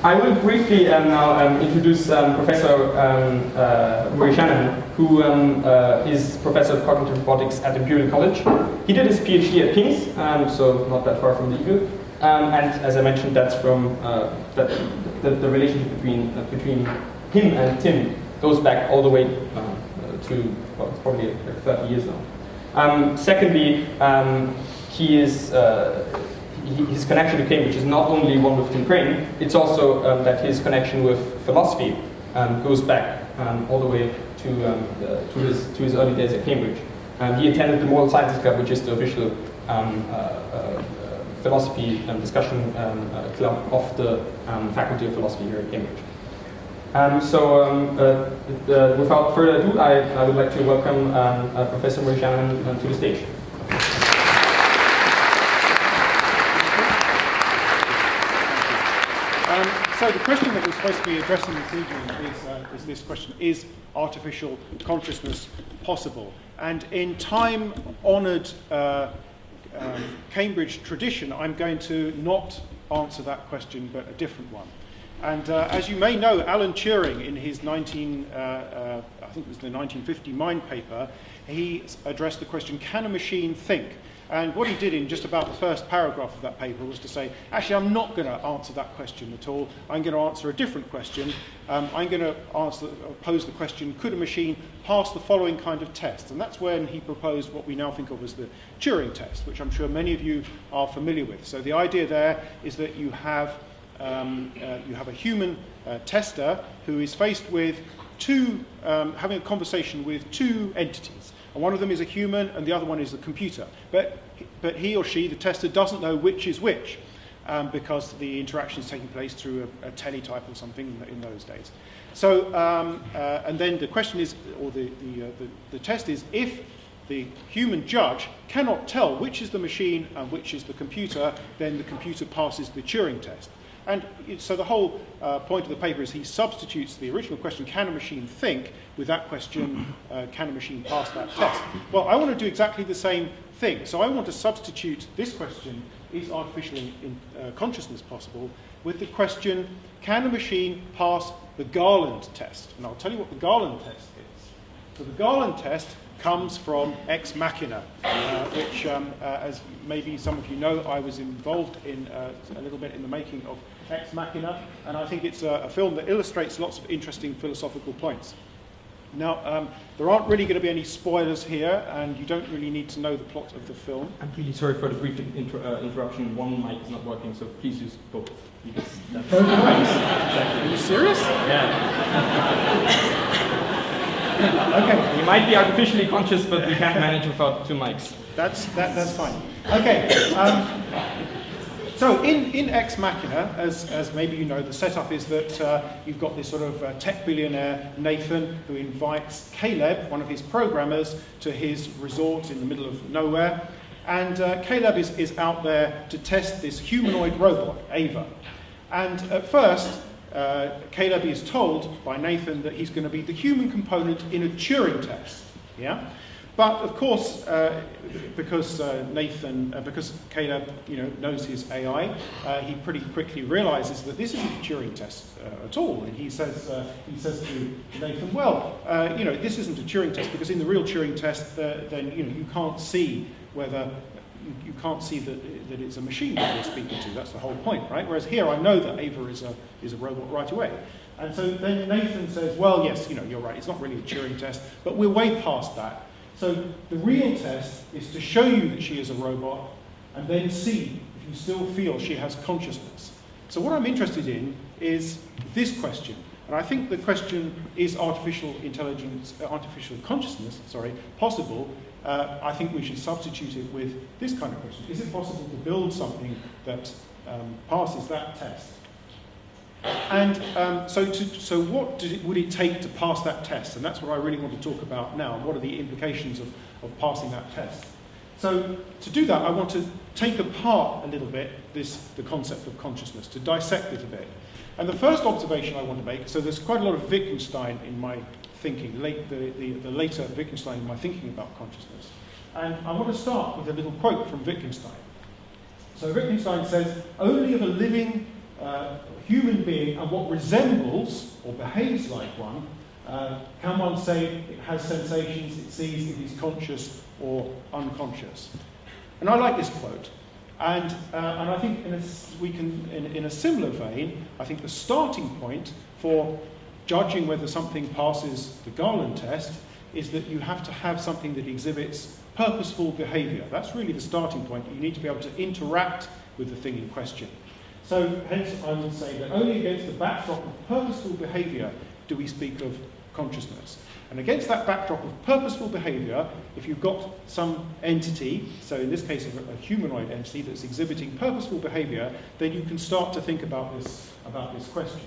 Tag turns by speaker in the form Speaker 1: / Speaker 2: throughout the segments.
Speaker 1: I will briefly now introduce Professor Shanahan, who is Professor of Cognitive Robotics at Imperial College. He did his PhD at King's, so not that far from the Eagle. And as I mentioned, that's from the relationship between him and Tim goes back all the way to, well, it's probably like 30 years now. Secondly, he is his connection to Cambridge is not only one with Tim Crane, it's also that his connection with philosophy goes back all the way to his early days at Cambridge. He attended the Moral Sciences Club, which is the official philosophy discussion club of the Faculty of Philosophy here at Cambridge. Without further ado, I would like to welcome Professor Shanahan to the stage.
Speaker 2: So the question that we're supposed to be addressing this evening is this question: is artificial consciousness possible? And in time-honoured Cambridge tradition, I'm going to not answer that question, but a different one. And as you may know, Alan Turing, in his I think it was the 1950 Mind paper, he addressed the question, can a machine think? And what he did in just about the first paragraph of that paper was to say, actually, I'm not going to answer that question at all. I'm going to answer a different question. I'm going to pose the question, could a machine pass the following kind of test? And that's when he proposed what we now think of as the Turing test, which I'm sure many of you are familiar with. So the idea there is that you have a human tester who is faced with having a conversation with two entities. And one of them is a human and the other one is the computer. But he or she, the tester, doesn't know which is which because the interaction is taking place through a teletype or something in those days. So, and then the question is, or the test is, if the human judge cannot tell which is the machine and which is the computer, then the computer passes the Turing test. And so the whole point of the paper is he substitutes the original question, can a machine think, with that question, can a machine pass that test? Well, I want to do exactly the same thing. So I want to substitute this question, is artificial consciousness possible, with the question, can a machine pass the Garland test? And I'll tell you what the Garland test is. So the Garland test comes from Ex Machina, which, as maybe some of you know, I was involved in a little bit in the making of Ex Machina, and I think it's a film that illustrates lots of interesting philosophical points. Now, there aren't really going to be any spoilers here, and you don't really need to know the plot of the film.
Speaker 1: I'm really sorry for the brief interruption. One mic is not working, so please use both.
Speaker 2: Both mics? Exactly. Are you serious?
Speaker 1: Yeah.
Speaker 2: Okay.
Speaker 1: You might be artificially conscious, but we can't manage without two mics.
Speaker 2: That's fine. Okay. So in Ex Machina, as maybe you know, the setup is that you've got this sort of tech billionaire, Nathan, who invites Caleb, one of his programmers, to his resort in the middle of nowhere. And Caleb is out there to test this humanoid robot, Ava. And at first, Caleb is told by Nathan that he's going to be the human component in a Turing test. Yeah? But of course, because Caleb, knows his AI, he pretty quickly realizes that this isn't a Turing test at all. And he says to Nathan, well, this isn't a Turing test because in the real Turing test, then you can't see whether you can't see that it's a machine that you're speaking to. That's the whole point, right? Whereas here, I know that Ava is a robot right away. And so then Nathan says, well, yes, you're right. It's not really a Turing test, but we're way past that. So the real test is to show you that she is a robot and then see if you still feel she has consciousness. So what I'm interested in is this question. And I think the question, is artificial consciousness possible? I think we should substitute it with this kind of question. Is it possible to build something that passes that test? And so what would it take to pass that test? And that's what I really want to talk about now. What are the implications of passing that test? So to do that, I want to take apart a little bit the concept of consciousness, to dissect it a bit. And the first observation I want to make, so there's quite a lot of Wittgenstein in my thinking, the later Wittgenstein in my thinking about consciousness. And I want to start with a little quote from Wittgenstein. So Wittgenstein says, only if a living human being and what resembles or behaves like one, can one say it has sensations, it sees, it is conscious or unconscious? And I like this quote. And I think in a similar vein, I think the starting point for judging whether something passes the Garland test is that you have to have something that exhibits purposeful behaviour. That's really the starting point. You need to be able to interact with the thing in question. So hence I would say that only against the backdrop of purposeful behaviour do we speak of consciousness. And against that backdrop of purposeful behaviour, if you've got some entity, so in this case a humanoid entity that's exhibiting purposeful behaviour, then you can start to think about this question.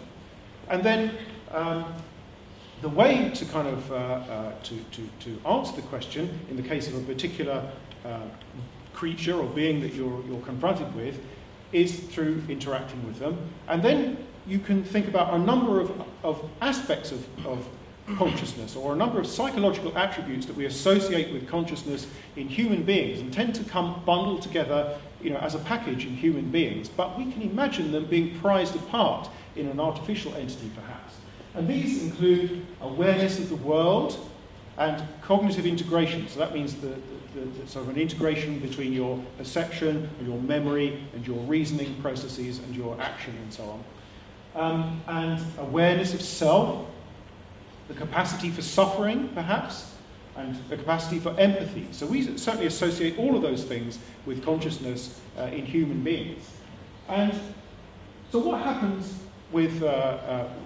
Speaker 2: And then the way to kind of to answer the question in the case of a particular creature or being that you're confronted with is through interacting with them. And then you can think about a number of aspects of consciousness, or a number of psychological attributes that we associate with consciousness in human beings and tend to come bundled together, as a package in human beings, but we can imagine them being prized apart in an artificial entity perhaps. And these include awareness of the world and cognitive integration. So that means the sort of an integration between your perception, and your memory, and your reasoning processes, and your action, and so on. And awareness of self, the capacity for suffering, perhaps, and the capacity for empathy. So we certainly associate all of those things with consciousness in human beings. And so what happens with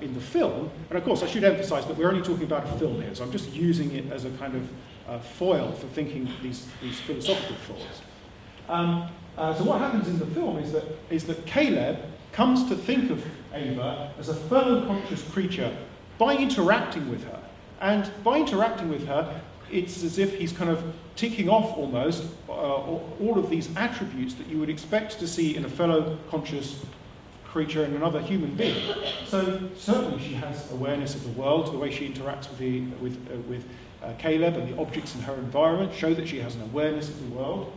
Speaker 2: in the film, and of course I should emphasize that we're only talking about a film here, so I'm just using it as a kind of foil for thinking these philosophical thoughts. So what happens in the film is that Caleb comes to think of Ava as a fellow conscious creature by interacting with her. And by interacting with her, it's as if he's kind of ticking off almost all of these attributes that you would expect to see in a fellow conscious creature and another human being. So certainly she has awareness of the world. The way she interacts with Caleb and the objects in her environment show that she has an awareness of the world.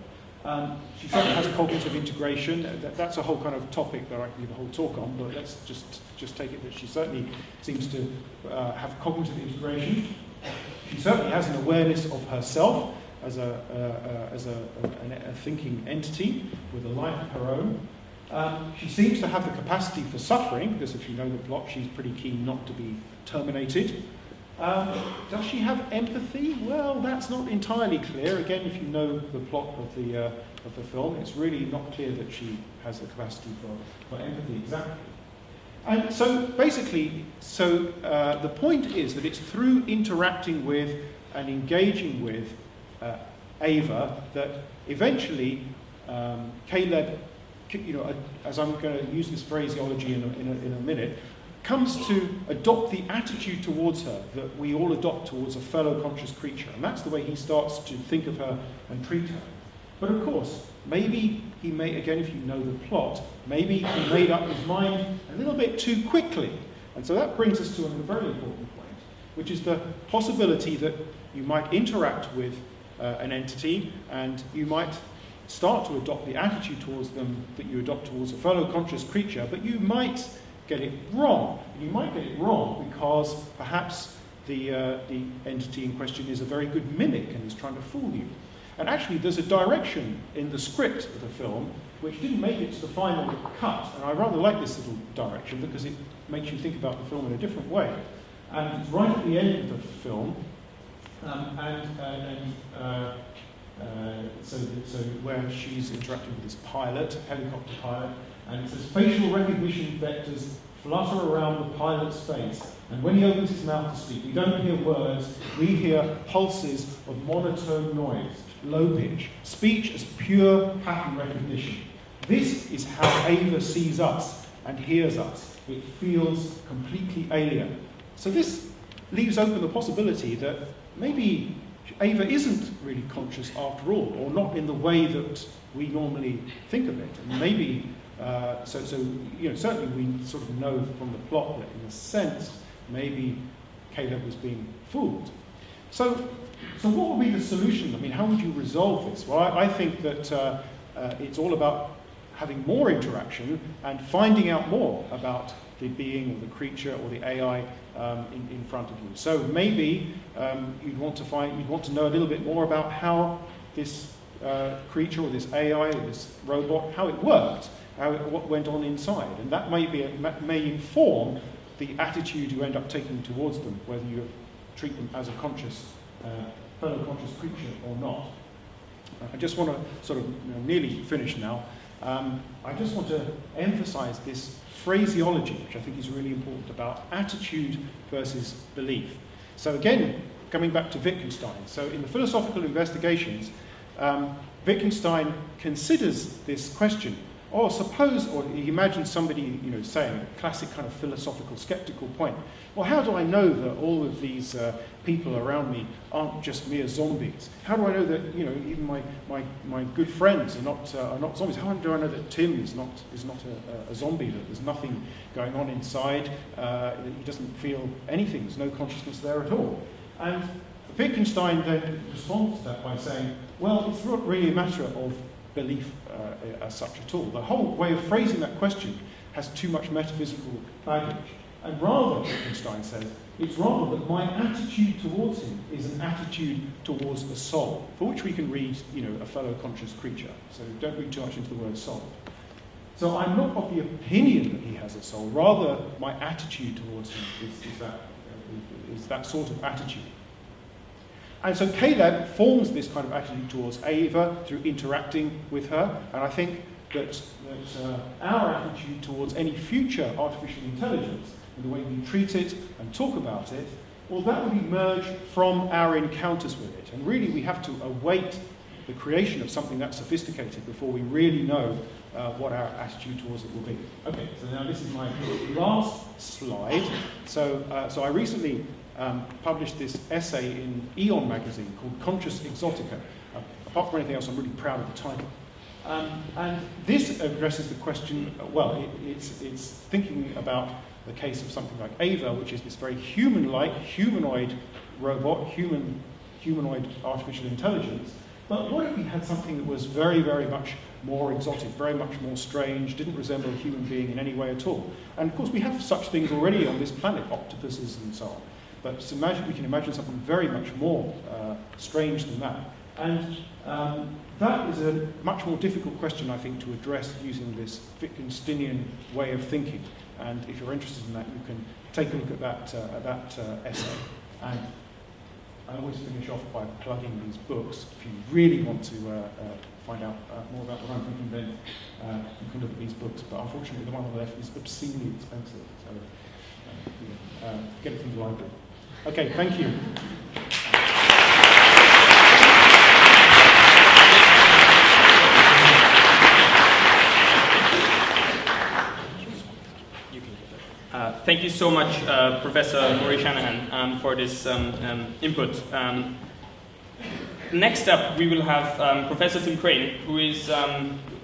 Speaker 2: She certainly has cognitive integration. That's a whole kind of topic that I can give a whole talk on, but let's just take it that she certainly seems to have cognitive integration. She certainly has an awareness of herself as a thinking entity with a life of her own. She seems to have the capacity for suffering, because if you know the plot, she's pretty keen not to be terminated. Does she have empathy? Well, that's not entirely clear. Again, if you know the plot of the film, it's really not clear that she has the capacity for empathy exactly. And so basically, the point is that it's through interacting with and engaging with Ava that eventually Caleb, as I'm going to use this phraseology in a minute, comes to adopt the attitude towards her that we all adopt towards a fellow conscious creature. And that's the way he starts to think of her and treat her. But of course, maybe he may, again, if you know the plot, maybe he made up his mind a little bit too quickly. And so that brings us to a very important point, which is the possibility that you might interact with an entity and you might start to adopt the attitude towards them that you adopt towards a fellow conscious creature, but you might get it wrong. You might get it wrong because perhaps the entity in question is a very good mimic and is trying to fool you. And actually there's a direction in the script of the film which didn't make it to the final cut, and I rather like this little direction because it makes you think about the film in a different way. And it's right at the end of the film, so where she's interacting with this pilot, helicopter pilot, and it says, facial recognition vectors flutter around the pilot's face, and when he opens his mouth to speak, we don't hear words, we hear pulses of monotone noise, low pitch, speech as pure pattern recognition. This is how Ava sees us and hears us. It feels completely alien. So this leaves open the possibility that maybe Ava isn't really conscious after all, or not in the way that we normally think of it. And maybe certainly we sort of know from the plot that in a sense, maybe Caleb was being fooled. So what would be the solution? I mean, how would you resolve this? Well, I think that it's all about having more interaction and finding out more about the being or the creature or the AI in front of you. So maybe you'd want to know a little bit more about how this creature or this AI or this robot, how it worked, what went on inside, and that may inform the attitude you end up taking towards them, whether you treat them as a conscious, fellow conscious creature or not. I just want to sort of nearly finish now. I just want to emphasize this phraseology, which I think is really important, about attitude versus belief. So again, coming back to Wittgenstein. So in the philosophical investigations, Wittgenstein considers this question. Or suppose, or he imagines somebody, saying a classic kind of philosophical, skeptical point. Well, how do I know that all of these people around me aren't just mere zombies? How do I know that, even my good friends are not zombies? How do I know that Tim is not a zombie? That there's nothing going on inside? That he doesn't feel anything? There's no consciousness there at all. And Wittgenstein then responds to that by saying, well, it's not really a matter of belief as such at all. The whole way of phrasing that question has too much metaphysical baggage. And rather, Wittgenstein says, it's rather that my attitude towards him is an attitude towards a soul, for which we can read, a fellow conscious creature. So don't read too much into the word soul. So I'm not of the opinion that he has a soul, rather my attitude towards him is that sort of attitude. And so Caleb forms this kind of attitude towards Ava through interacting with her, and I think that our attitude towards any future artificial intelligence, and the way we treat it and talk about it, well, that would emerge from our encounters with it. And really, we have to await the creation of something that sophisticated before we really know what our attitude towards it will be. Okay, so now this is my last slide. So I recently published this essay in Eon magazine called Conscious Exotica. Apart from anything else, I'm really proud of the title. And this addresses the question, it's thinking about the case of something like Ava, which is this very human-like, humanoid robot, humanoid artificial intelligence. But what if we had something that was very, very much more exotic, very much more strange, didn't resemble a human being in any way at all? And of course, we have such things already on this planet, octopuses and so on. But we can imagine something very much more strange than that. And that is a much more difficult question, I think, to address using this Wittgensteinian way of thinking. And if you're interested in that, you can take a look at that essay. And I always finish off by plugging these books. If you really want to find out more about what I'm thinking, then you can look at these books. But unfortunately, the one on the left is obscenely expensive. So get it from the library. Okay, thank you.
Speaker 1: Thank you so much, Professor Shanahan, for this input. Next up, we will have Professor Tim Crane, who is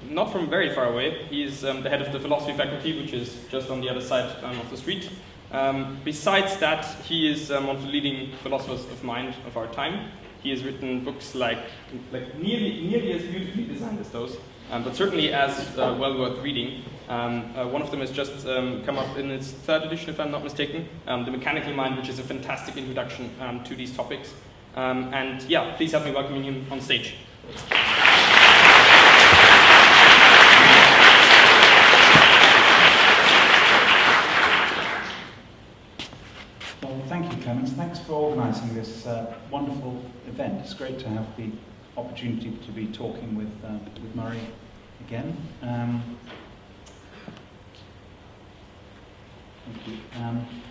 Speaker 1: not from very far away. He is the head of the philosophy faculty, which is just on the other side of the street. Besides that, he is one of the leading philosophers of mind of our time. He has written books like nearly as beautifully designed as those, but certainly as well worth reading. One of them has just come up in its third edition, if I'm not mistaken, The Mechanical Mind, which is a fantastic introduction to these topics. And yeah, please help me welcoming him on stage.
Speaker 3: Well, thank you, Clemens. Thanks for organising this wonderful event. It's great to have the opportunity to be talking with Murray again. Thank you.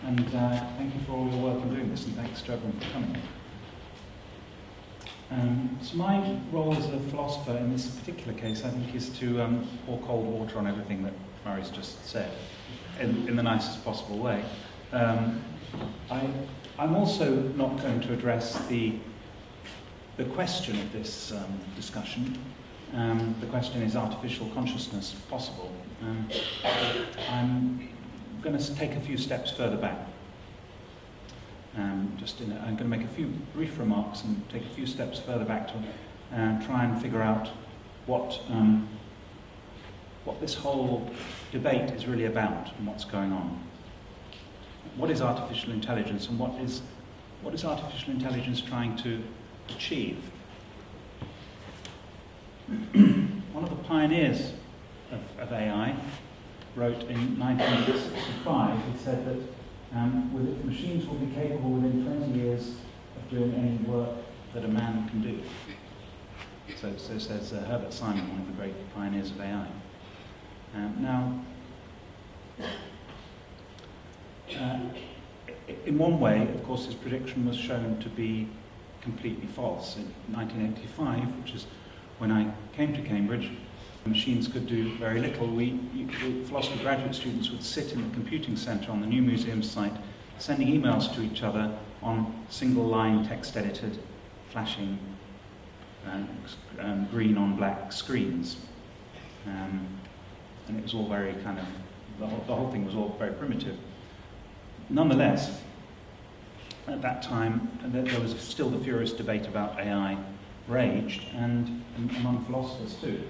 Speaker 3: And thank you for all your work in doing this, and thanks to everyone for coming. So my role as a philosopher in this particular case, I think, is to pour cold water on everything that Murray's just said, in the nicest possible way. I'm also not going to address the question of this discussion. The question is artificial consciousness possible? I'm going to take a few steps further back. I'm going to make a few brief remarks and take a few steps further back to try and figure out what what this whole debate is really about and what's going on. What is artificial intelligence, and what is artificial intelligence trying to achieve? One of the pioneers of AI wrote in 1965, he said that machines will be capable within 20 years of doing any work that a man can do. So says Herbert Simon, one of the great pioneers of AI. In one way, of course, his prediction was shown to be completely false. In 1985, which is when I came to Cambridge, machines could do very little. Philosophy graduate students would sit in the computing centre on the new museum site, sending emails to each other on single-line text-edited, flashing green on black screens. And it was all very kind of, the whole thing was all very primitive. Nonetheless, at that time, there was still the furious debate about AI raged, and among philosophers too.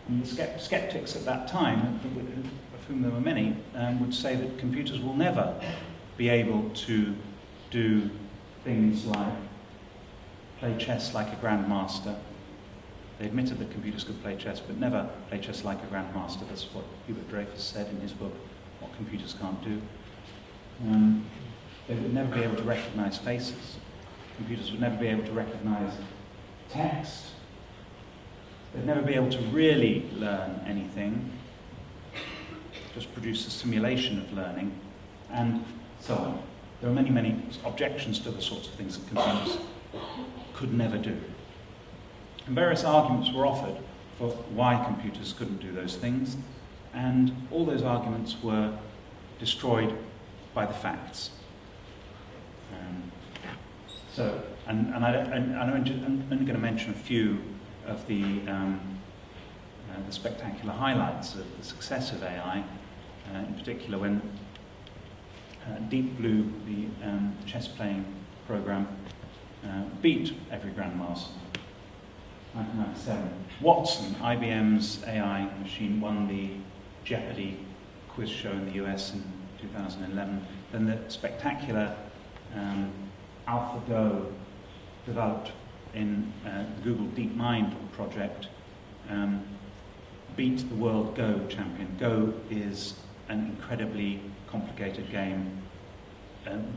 Speaker 3: And the skeptics at that time, of whom there were many, would say that computers will never be able to do things like play chess like a grandmaster. They admitted that computers could play chess, but never play chess like a grandmaster. That's what Hubert Dreyfus said in his book, What Computers Can't Do. They would never be able to recognize faces. Computers would never be able to recognize text. They'd never be able to really learn anything, just produce a simulation of learning, and so on. There are many, many objections to the sorts of things that computers could never do. And various arguments were offered for why computers couldn't do those things, and all those arguments were destroyed by the facts. I'm only going to mention a few of the spectacular highlights of the success of AI, in particular when Deep Blue, the chess-playing program, beat every grandmaster. 1997. Watson, IBM's AI machine, won the Jeopardy quiz show in the US in 2011. Then the spectacular AlphaGo, developed in the Google DeepMind project, beat the world Go champion. Go is an incredibly complicated game,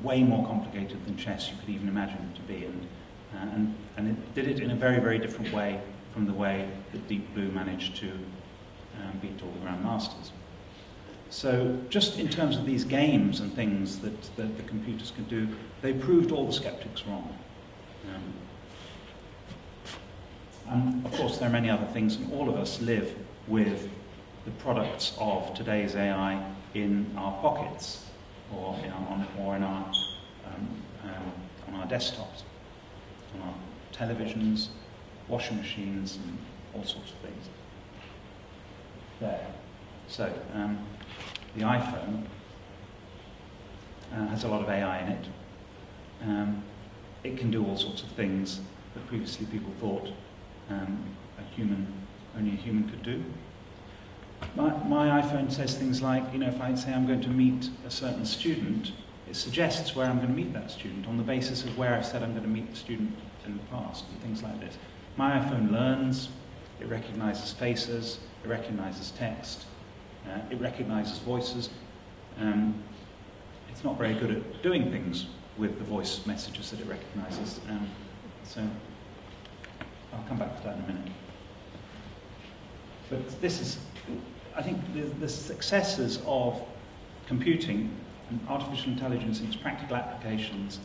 Speaker 3: way more complicated than chess you could even imagine it to be, and it did it in a very, very different way from the way that Deep Blue managed to beat all the grandmasters. So just in terms of these games and things that the computers could do, they proved all the skeptics wrong. And of course there are many other things, and all of us live with the products of today's AI in our pockets, or on our desktops, on our televisions, washing machines, and all sorts of things. There. So, the iPhone has a lot of AI in it. It can do all sorts of things that previously people thought only a human could do. My iPhone says things like, if I say I'm going to meet a certain student, it suggests where I'm going to meet that student on the basis of where I've said I'm going to meet the student in the past, and things like this. My iPhone learns, it recognizes faces, it recognizes text, it recognizes voices. It's not very good at doing things with the voice messages that it recognizes. So I'll come back to that in a minute. But this is, I think, the successes of computing and artificial intelligence in its practical applications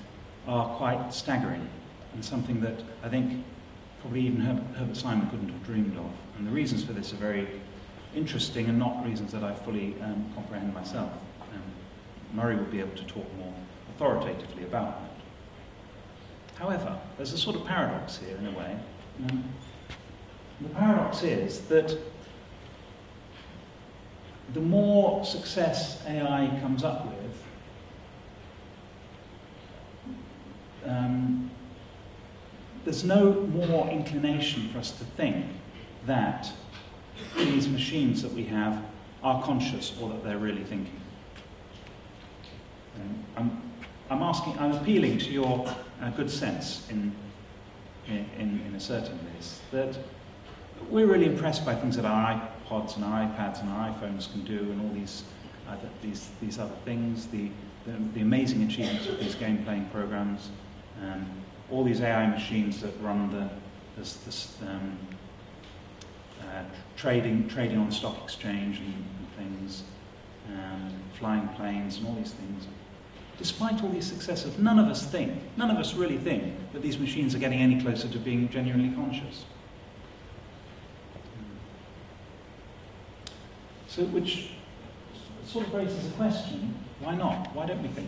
Speaker 3: are quite staggering, and something that I think probably even Herbert Simon couldn't have dreamed of. And the reasons for this are very interesting and not reasons that I fully comprehend myself. Murray will be able to talk more authoritatively about that. However, there's a sort of paradox here in a way. The paradox is that the more success AI comes up with, there's no more inclination for us to think that these machines that we have are conscious or that they're really thinking. I'm appealing to your good sense in asserting this, that we're really impressed by things that our iPods and our iPads and our iPhones can do, and all these other things, the amazing achievements of these game-playing programs, all these AI machines that run trading on the stock exchange and things, flying planes and all these things. Despite all these successes, none of us really think that these machines are getting any closer to being genuinely conscious. So, which sort of raises a question, why not? Why don't we think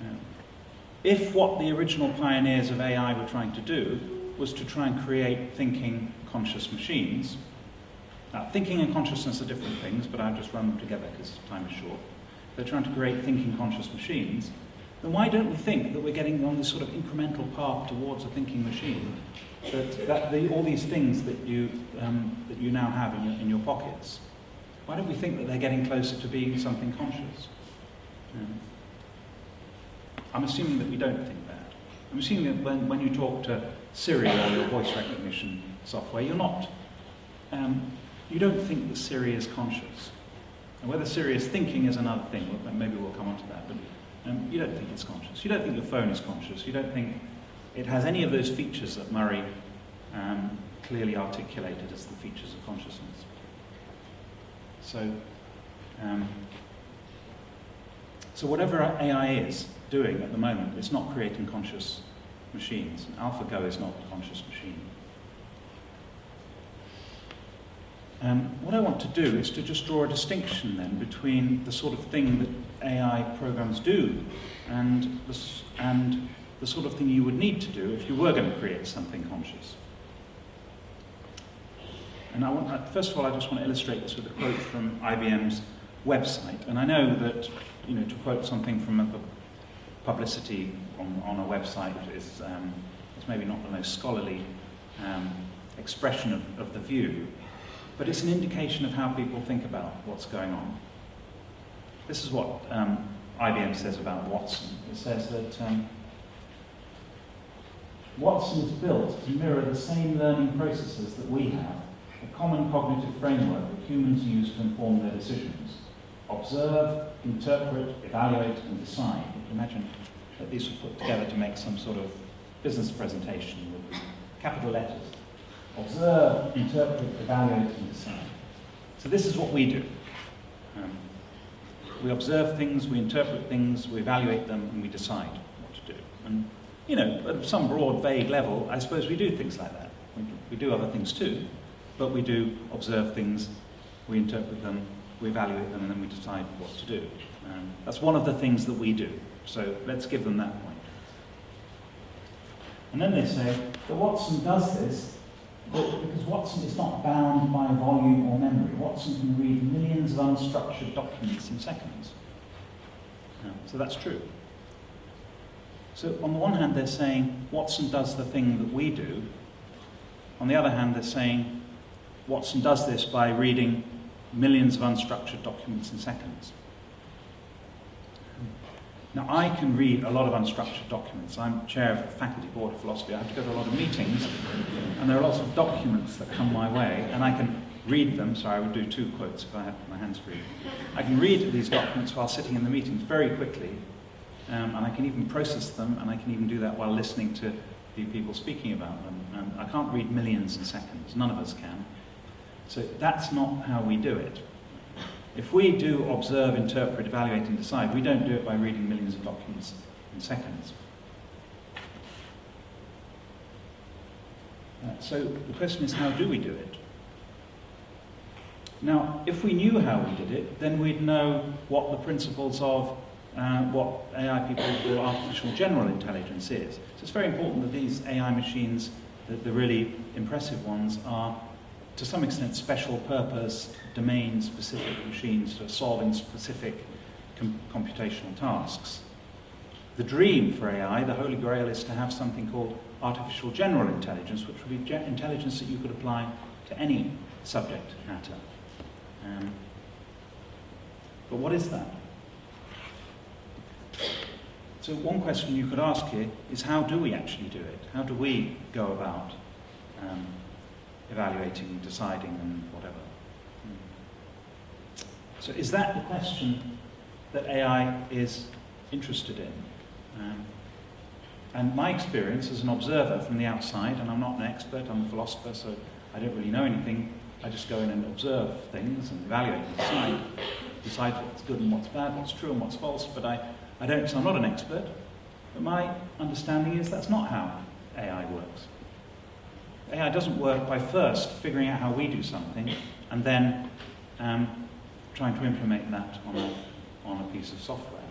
Speaker 3: that? If what the original pioneers of AI were trying to do was to try and create thinking, conscious machines, now thinking and consciousness are different things, but I'll just run them together because time is short. They're trying to create thinking, conscious machines, then why don't we think that we're getting on this sort of incremental path towards a thinking machine? All these things that you now have in your pockets, why don't we think that they're getting closer to being something conscious? I'm assuming that we don't think that. I'm assuming that when you talk to Siri or your voice recognition software, you don't think that Siri is conscious. And whether Siri is thinking is another thing. Maybe we'll come on to that. But you don't think it's conscious. You don't think your phone is conscious. You don't think it has any of those features that Murray clearly articulated as the features of consciousness. So whatever AI is doing at the moment, it's not creating conscious machines. And AlphaGo is not a conscious machine. What I want to do is to just draw a distinction then between the sort of thing that AI programs do and the sort of thing you would need to do if you were going to create something conscious. And first of all, I just want to illustrate this with a quote from IBM's website. And I know that, to quote something from a publicity on a website is maybe not the most scholarly expression of the view, but it's an indication of how people think about what's going on. This is what IBM says about Watson. It says that Watson is built to mirror the same learning processes that we have, a common cognitive framework that humans use to inform their decisions. Observe, interpret, evaluate, and decide. You can imagine that these were put together to make some sort of business presentation with capital letters. Observe, interpret, evaluate, and decide. So this is what we do. We observe things, we interpret things, we evaluate them, and we decide what to do. And, at some broad, vague level, I suppose we do things like that. We do other things too, but we do observe things, we interpret them, we evaluate them, and then we decide what to do. That's one of the things that we do. So let's give them that point. And then they say that Watson does this because Watson is not bound by volume or memory. Watson can read millions of unstructured documents in seconds. So that's true. So on the one hand, they're saying Watson does the thing that we do. On the other hand, they're saying Watson does this by reading millions of unstructured documents in seconds. Now, I can read a lot of unstructured documents. I'm chair of the faculty board of philosophy. I have to go to a lot of meetings, and there are lots of documents that come my way, and I can read them. Sorry, I would do two quotes if I had my hands free. I can read these documents while sitting in the meetings very quickly, and I can even process them, and I can even do that while listening to the people speaking about them. And I can't read millions in seconds. None of us can. So that's not how we do it. If we do observe, interpret, evaluate, and decide, we don't do it by reading millions of documents in seconds. So the question is, how do we do it? Now, if we knew how we did it, then we'd know what the principles of what AI people call artificial general intelligence is. So it's very important that these AI machines, the really impressive ones, are to some extent special purpose, domain-specific machines for solving specific computational tasks. The dream for AI, the holy grail, is to have something called artificial general intelligence, which would be intelligence that you could apply to any subject matter. But what is that? So one question you could ask here is, how do we actually do it? How do we go about evaluating, deciding, and whatever? So is that the question that AI is interested in? And my experience as an observer from the outside, and I'm not an expert, I'm a philosopher, so I don't really know anything. I just go in and observe things and evaluate and decide what's good and what's bad, what's true and what's false, but I don't, so I'm not an expert. But my understanding is that's not how AI works. AI doesn't work by first figuring out how we do something and then trying to implement that on a piece of software.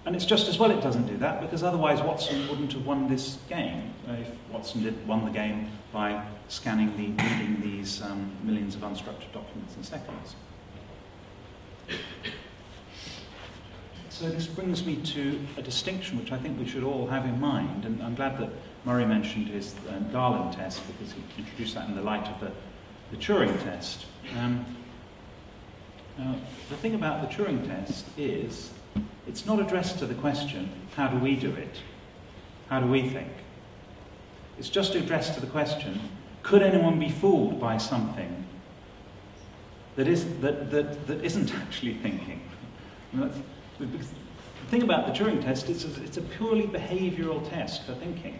Speaker 3: And it's just as well it doesn't do that, because otherwise Watson wouldn't have won this game. If Watson won the game by reading these millions of unstructured documents in seconds. So this brings me to a distinction which I think we should all have in mind, and I'm glad that Murray mentioned his Garland test, because he introduced that in the light of the Turing test. The thing about the Turing test is it's not addressed to the question, how do we do it? How do we think? It's just addressed to the question, could anyone be fooled by something that isn't actually thinking? The thing about the Turing test is it's a purely behavioural test for thinking.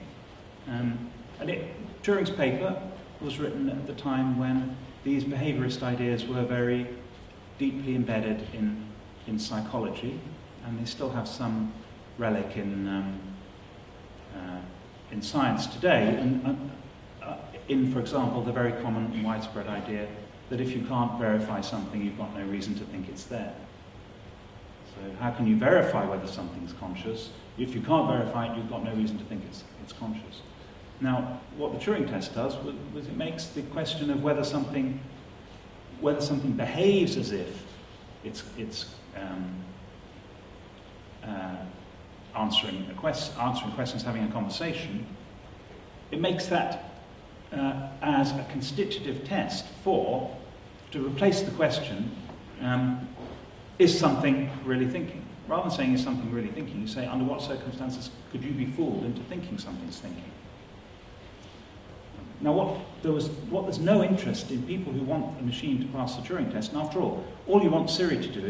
Speaker 3: Turing's paper was written at the time when these behaviourist ideas were very deeply embedded in psychology, and they still have some relic in science today. In, for example, the very common and widespread idea that if you can't verify something, you've got no reason to think it's there. So how can you verify whether something's conscious? If you can't verify it, you've got no reason to think it's conscious. Now, what the Turing test does was it makes the question of whether something behaves as if it's answering questions, having a conversation. It makes that as a constitutive test to replace the question, is something really thinking? Rather than saying is something really thinking, you say, under what circumstances could you be fooled into thinking something's thinking? Now, there's no interest in people who want a machine to pass the Turing test, and after all you want Siri to do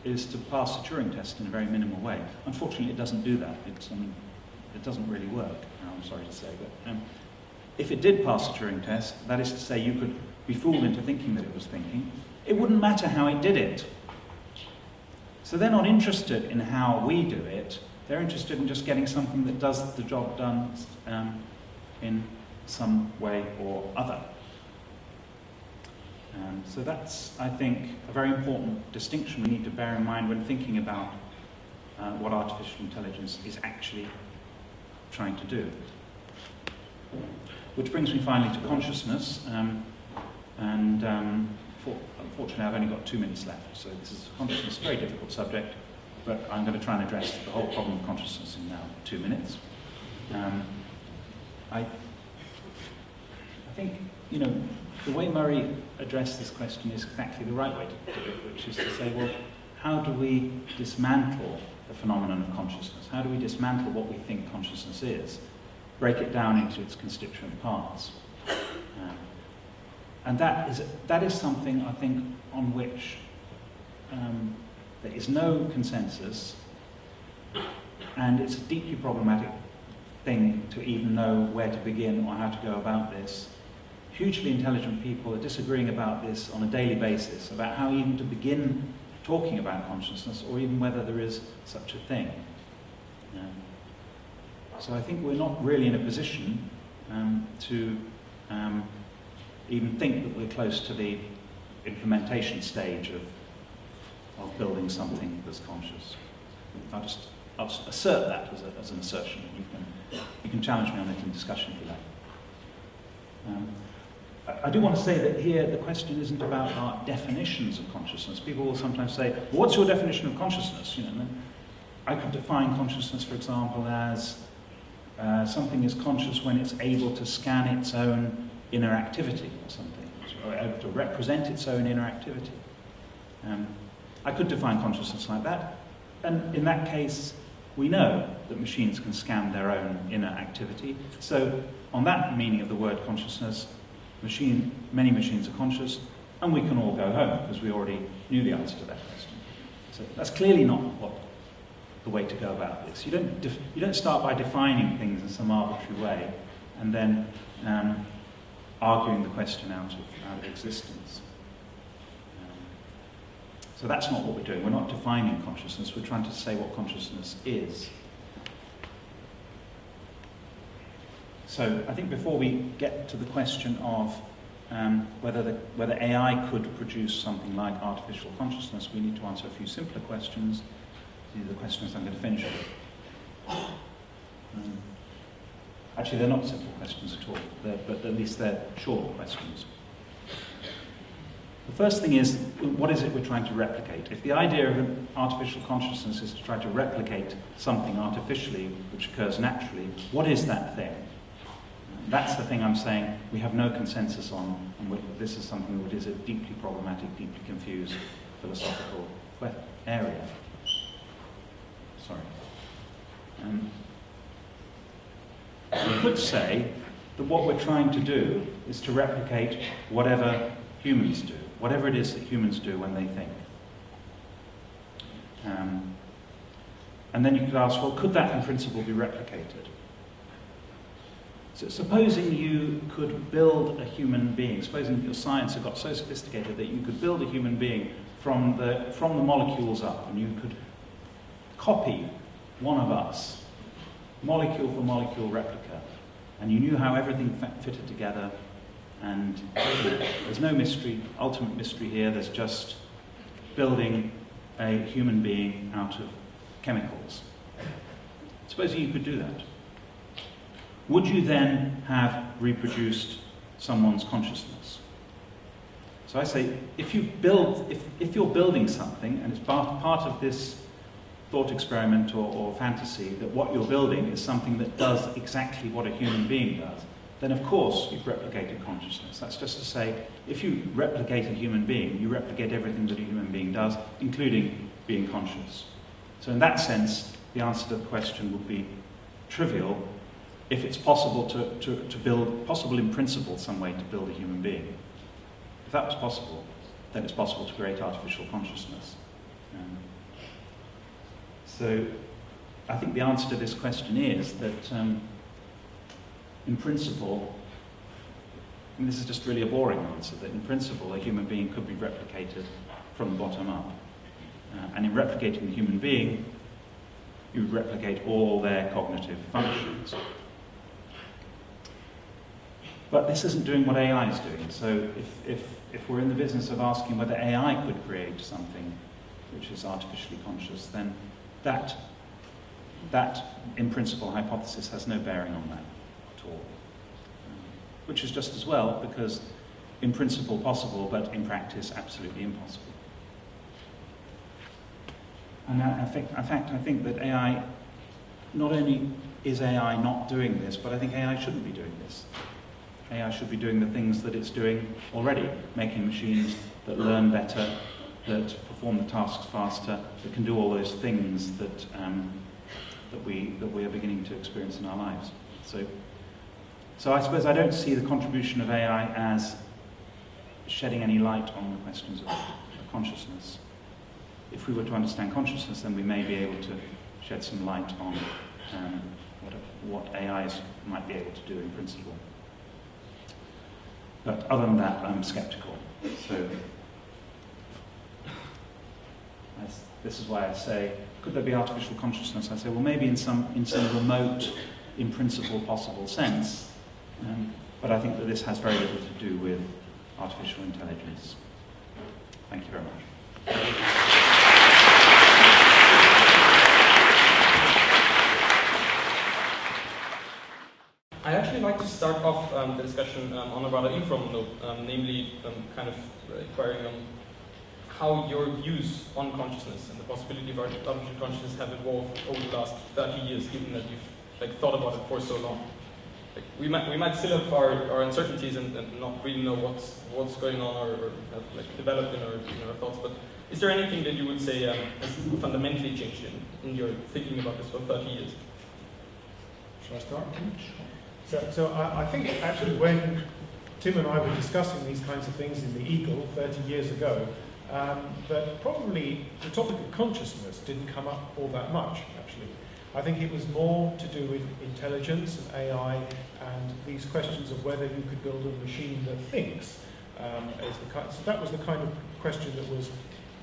Speaker 3: is to pass the Turing test in a very minimal way. Unfortunately, it doesn't do that. It doesn't really work, I'm sorry to say. But if it did pass the Turing test, that is to say you could be fooled into thinking that it was thinking, it wouldn't matter how it did it. So they're not interested in how we do it. They're interested in just getting something that does the job done in some way or other. So that's, I think, a very important distinction we need to bear in mind when thinking about what artificial intelligence is actually trying to do. Which brings me finally to consciousness. Unfortunately, I've only got 2 minutes left, so this is consciousness, a very difficult subject, but I'm going to try and address the whole problem of consciousness in now 2 minutes. I think, the way Murray addressed this question is exactly the right way to do it, which is to say, well, how do we dismantle the phenomenon of consciousness? How do we dismantle what we think consciousness is? Break it down into its constituent parts. And that is something, I think, on which there is no consensus, and it's a deeply problematic thing to even know where to begin or how to go about this. Hugely intelligent people are disagreeing about this on a daily basis, about how even to begin talking about consciousness, or even whether there is such a thing. So I think we're not really in a position to even think that we're close to the implementation stage of building something that's conscious. I'll assert that as an assertion. You can challenge me on it in discussion if you like. I do want to say that here the question isn't about our definitions of consciousness. People will sometimes say, well, what's your definition of consciousness? I could define consciousness, for example, as something is conscious when it's able to scan its own inner activity or something, or able to represent its own inner activity. I could define consciousness like that, and in that case, we know that machines can scan their own inner activity. So, on that meaning of the word consciousness, many machines are conscious, and we can all go home because we already knew the answer to that question. So that's clearly not the way to go about this. You don't start by defining things in some arbitrary way and then arguing the question out of existence. So that's not what we're doing. We're not defining consciousness. We're trying to say what consciousness is. So I think before we get to the question of whether AI could produce something like artificial consciousness, we need to answer a few simpler questions. These are the questions I'm going to finish with. Actually, they're not simple questions at all, but at least they're short questions. The first thing is, what is it we're trying to replicate? If the idea of an artificial consciousness is to try to replicate something artificially which occurs naturally, what is that thing? That's the thing I'm saying we have no consensus on, and this is something that is a deeply problematic, deeply confused philosophical area. Sorry. We could say that what we're trying to do is to replicate whatever humans do, whatever it is that humans do when they think. And then you could ask, well, could that in principle be replicated? So supposing you could build a human being, supposing your science had got so sophisticated that you could build a human being from the molecules up, and you could copy one of us, molecule for molecule replica, and you knew how everything fitted together, and there's no mystery, ultimate mystery here, there's just building a human being out of chemicals. Supposing you could do that. Would you then have reproduced someone's consciousness? So I say, if you're building something, and it's part of this thought experiment or fantasy, that what you're building is something that does exactly what a human being does, then of course you've replicated consciousness. That's just to say, if you replicate a human being, you replicate everything that a human being does, including being conscious. So in that sense, the answer to the question would be trivial, if it's possible to build, possible in principle, some way to build a human being. If that was possible, then it's possible to create artificial consciousness. So I think the answer to this question is that in principle, and this is just really a boring answer, that in principle a human being could be replicated from the bottom up. And in replicating the human being, you would replicate all their cognitive functions. But this isn't doing what AI is doing. So if we're in the business of asking whether AI could create something which is artificially conscious, then that in principle hypothesis has no bearing on that at all. Which is just as well, because in principle possible, but in practice absolutely impossible. And in fact, I think that AI, not only is AI not doing this, but I think AI shouldn't be doing this. AI should be doing the things that it's doing already, making machines that learn better, that perform the tasks faster, that can do all those things that we are beginning to experience in our lives. So I suppose I don't see the contribution of AI as shedding any light on the questions of consciousness. If we were to understand consciousness, then we may be able to shed some light on what AIs might be able to do in principle. But other than that, I'm skeptical. So this is why I say, could there be artificial consciousness? I say, well, maybe in some remote, in principle possible sense, but I think that this has very little to do with artificial intelligence. Thank you very much.
Speaker 1: I'd actually like to start off the discussion on a rather informal note, namely kind of inquiring on how your views on consciousness and the possibility of artificial consciousness have evolved over the last 30 years, given that you've thought about it for so long. We might still have our uncertainties and not really know what's going on or have developed in our thoughts, but Is there anything that you would say has fundamentally changed in your thinking about this for 30 years?
Speaker 2: Shall I start? So I think actually when Tim and I were discussing these kinds of things in the Eagle 30 years ago, that probably the topic of consciousness didn't come up all that much, actually. I think it was more to do with intelligence and AI and these questions of whether you could build a machine that thinks. So that was the kind of question that was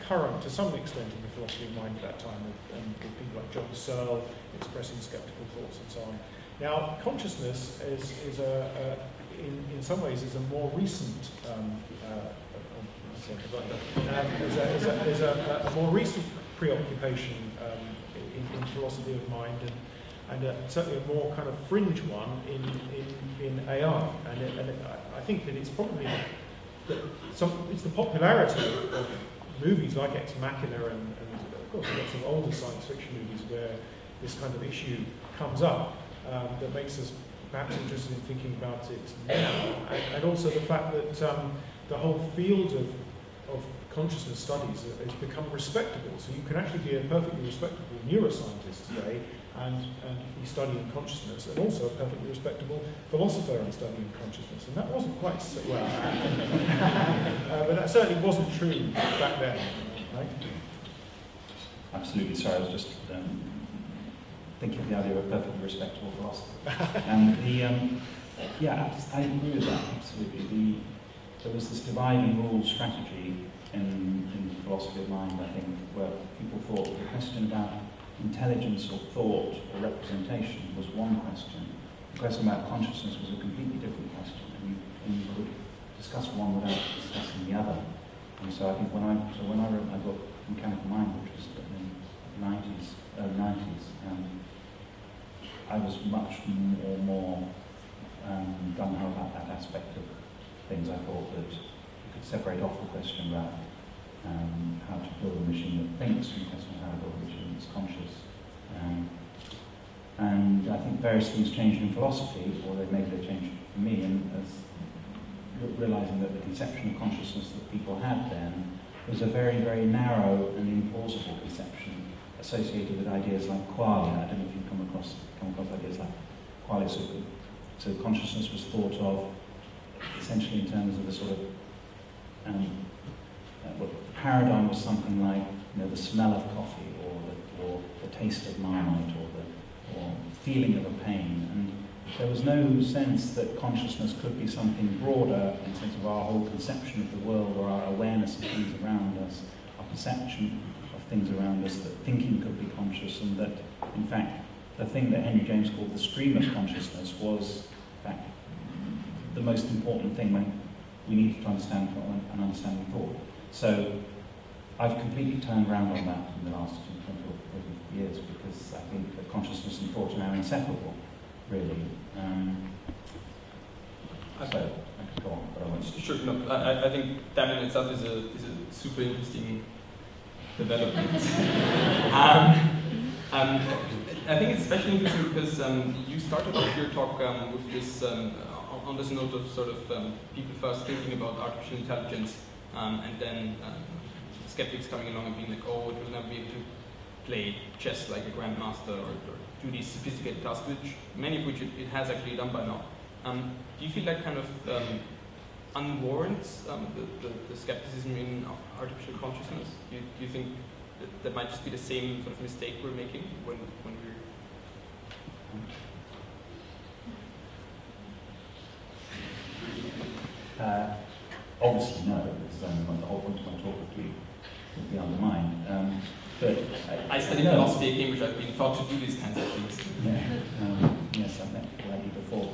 Speaker 2: current to some extent in the philosophy of mind at that time, with people like John Searle expressing skeptical thoughts and so on. Now, consciousness is in some ways is a more recent is a more recent preoccupation in philosophy of mind, and certainly a more kind of fringe one in AI. And I think that it's probably it's the popularity of movies like Ex Machina and of course lots of older science fiction movies where this kind of issue comes up that makes us perhaps interested in thinking about it now, and also the fact that the whole field of consciousness studies has become respectable. So you can actually be a perfectly respectable neuroscientist today and be studying consciousness, and also a perfectly respectable philosopher and studying consciousness. And that wasn't quite so well, but that certainly wasn't true back then, right?
Speaker 3: Absolutely. Sorry, I was just thinking of the idea of a perfectly respectable philosopher. And yeah, I agree with that, absolutely. There was this divide and rule strategy in philosophy of mind, I think, where people thought the question about intelligence or thought or representation was one question. The question about consciousness was a completely different question, and you could discuss one without discussing the other. And so I think when I wrote my book Mechanical Mind, which was in the early 90s, I was much more gung-ho about that aspect of things. I thought that you could separate off the question about how to build a machine that thinks from the question of how to build a machine that's conscious. And I think various things changed in philosophy, or maybe they changed for me, and as realizing that the conception of consciousness that people had then was a very, very narrow and implausible conception associated with ideas like qualia. I don't know if you've come across ideas like qualia. So consciousness was thought of essentially in terms of a sort of the paradigm was something like, you know, the smell of coffee, or the taste of marmite, or feeling of a pain. And there was no sense that consciousness could be something broader in terms of our whole conception of the world, or our awareness of things around us, our perception of things around us, that thinking could be conscious, and that, in fact, the thing that Henry James called the stream of consciousness was, in fact, the most important thing we needed to understand and understanding thought. So I've completely turned around on that in the last 20 or 30 years, because I think that consciousness and thought are now inseparable, really. So I could go on, but I won't.
Speaker 1: Sure, no, I think that in itself is a super interesting development. I think it's especially interesting because you started off your talk with this on this note of sort of people first thinking about artificial intelligence, and then skeptics coming along and being like, oh, it will never be able to play chess like a grandmaster, or do these sophisticated tasks, many of which it has actually done by now. Do you feel that kind of unwarrants the skepticism in artificial consciousness? Do you think that might just be the same sort of mistake we're making when we're...
Speaker 3: Obviously no, because the whole point of my talk would be undermined. But
Speaker 1: I studied philosophy at Cambridge. I've been taught to do these kinds of things.
Speaker 3: Yeah. Yes, I've met people like you before.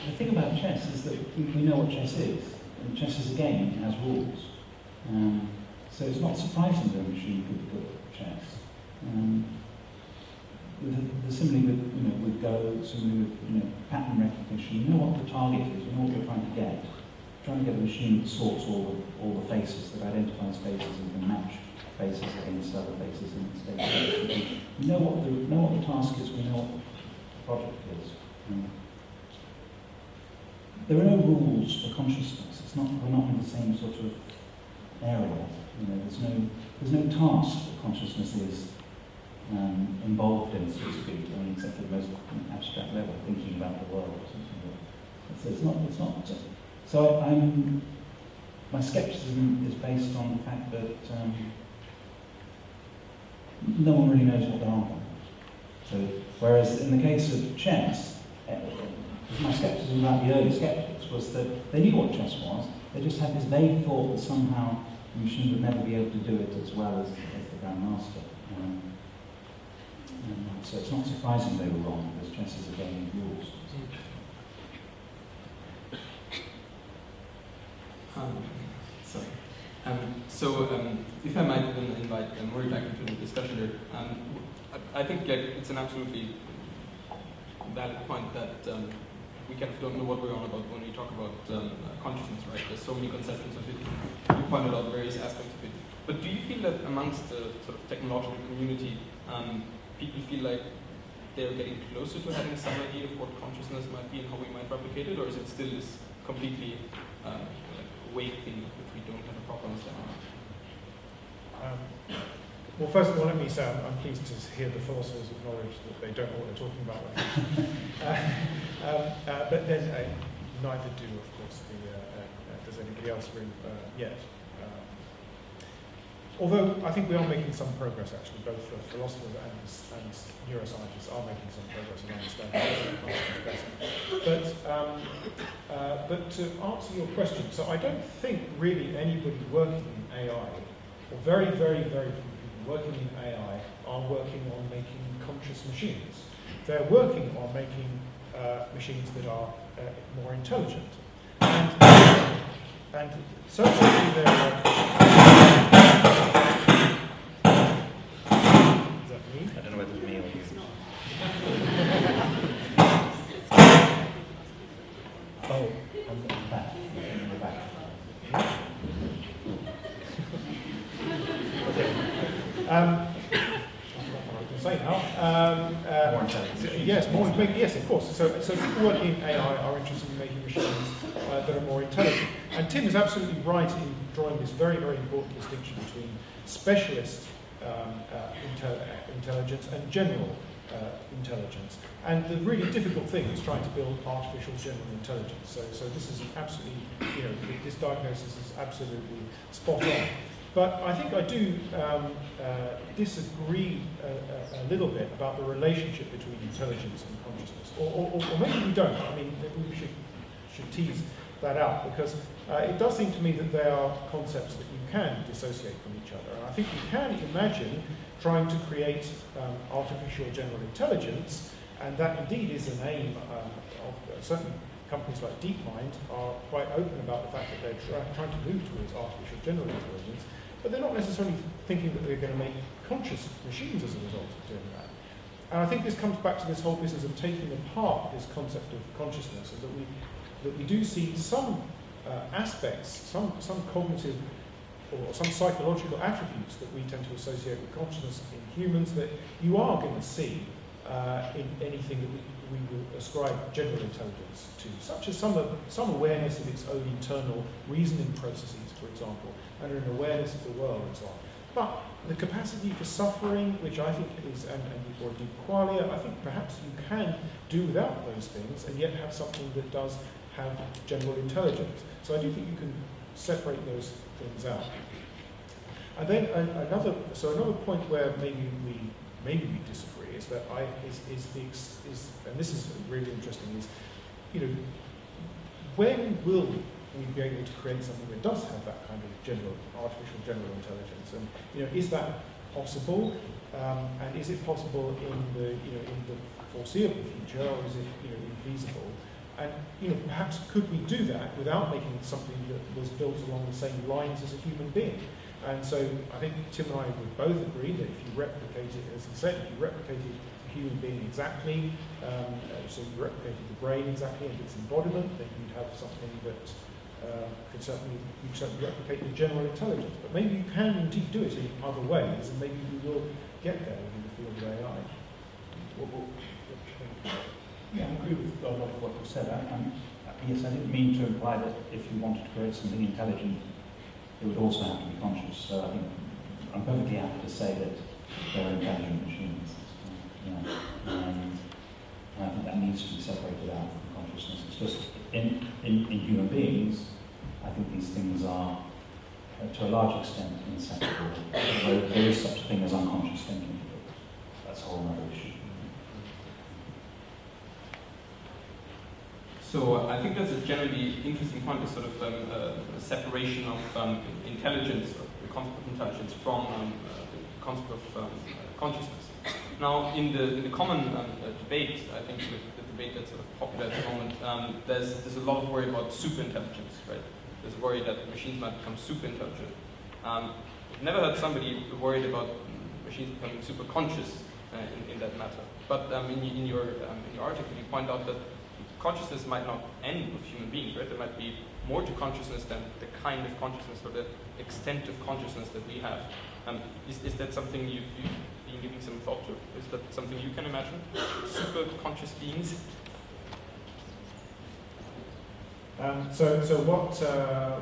Speaker 3: The thing about chess is that we know what chess is. And chess is a game, it has rules. So it's not surprising that a machine could be good at chess. Similarly with Go, similarly with pattern recognition, you know what the target is, you know what you're trying to get. You're trying to get a machine that sorts all the faces, that identifies faces and can match faces against other faces in the state. We know what the task is, we know what the project is. There are no rules for consciousness. We're not in the same sort of area. You know, there's no task that consciousness is involved in, so to speak, I mean, except at the most abstract level, thinking about the world or something. So it's not. So my skepticism is based on the fact that no one really knows what they're on. So, whereas in the case of chess, my skepticism about the early skeptics was that they knew what chess was. They just had this vague thought that somehow the machine would never be able to do it as well as the grandmaster. So it's not surprising they were wrong, because chess is a game of rules.
Speaker 1: If I might invite Mori back into the discussion here, I think it's an absolutely valid point that we kind of don't know what we're on about when we talk about consciousness, right? There's so many conceptions of it. You pointed out various aspects of it. But do you feel that amongst the sort of technological community, people feel like they're getting closer to having some idea of what consciousness might be and how we might replicate it, or is it still this completely vague thing which we don't have a proper understanding of?
Speaker 2: Well, first of all, let me say I'm pleased to hear the philosophers acknowledge that they don't know what they're talking about. But then neither do, of course, does anybody else really yet. Although I think we are making some progress, actually, both the philosophers and neuroscientists are making some progress in understanding better. But to answer your question, so I don't think really anybody working in AI, or very, very, very few people working in AI, are working on making conscious machines. They're working on making machines that are more intelligent. And certainly there are...
Speaker 3: I don't know whether it's me or you. Oh, I'm back. I'm back.
Speaker 2: I forgot what I was going to say now.
Speaker 3: More intelligent.
Speaker 2: Yes, of course. So people working in AI are interested in making machines that are more intelligent. And Tim is absolutely right in drawing this very, very important distinction between specialist intelligence and general intelligence. And the really difficult thing is trying to build artificial general intelligence. So this is absolutely, this diagnosis is absolutely spot on. But I think I do disagree a little bit about the relationship between intelligence and consciousness. Or maybe we don't. I mean, maybe we should tease that out, because it does seem to me that they are concepts that you can dissociate from each other. And I think you can imagine trying to create artificial general intelligence, and that indeed is an aim of certain companies like DeepMind are quite open about the fact that they're trying to move towards artificial general intelligence, but they're not necessarily thinking that they're going to make conscious machines as a result of doing that. And I think this comes back to this whole business of taking apart this concept of consciousness, and that we do see some aspects, some cognitive or some psychological attributes that we tend to associate with consciousness in humans that you are going to see in anything that we will ascribe general intelligence to, such as some awareness of its own internal reasoning processes, for example, and an awareness of the world and so on. But the capacity for suffering, which I think is, or deep qualia, I think perhaps you can do without those things and yet have something that does have general intelligence. So I do think you can separate those things out. And then another point where maybe we disagree is that and this is really interesting, is when will we be able to create something that does have that kind of artificial general intelligence? And is that possible? And is it possible in the foreseeable future, or is it infeasible? And perhaps could we do that without making something that was built along the same lines as a human being? And so I think Tim and I would both agree that if you replicate it, as he said, if you replicated a human being exactly, so you replicated the brain exactly and its embodiment, then you'd have something that you'd certainly replicate the general intelligence. But maybe you can indeed do it in other ways, and maybe we will get there in the field of AI.
Speaker 3: Yeah, I agree with a lot of what you said. Yes, I didn't mean to imply that if you wanted to create something intelligent, it would also have to be conscious. So I think I'm perfectly happy to say that they're intelligent machines. And I think that needs to be separated out from consciousness. It's just in human beings, I think these things are, to a large extent, inseparable. Although there is such a thing as unconscious thinking, but that's a whole other issue.
Speaker 1: So I think that's a generally interesting point, this sort of separation of intelligence, or the concept of intelligence, from the concept of consciousness. Now, in the common debate, I think with the debate that's sort of popular at the moment, there's a lot of worry about superintelligence, right? There's a worry that machines might become super intelligent. I've never heard somebody worried about machines becoming super conscious in that matter. But in your article, you point out that consciousness might not end with human beings, right? There might be more to consciousness than the kind of consciousness or the extent of consciousness that we have. Is that something you've been giving some thought to? Is that something you can imagine? Super conscious beings?
Speaker 2: So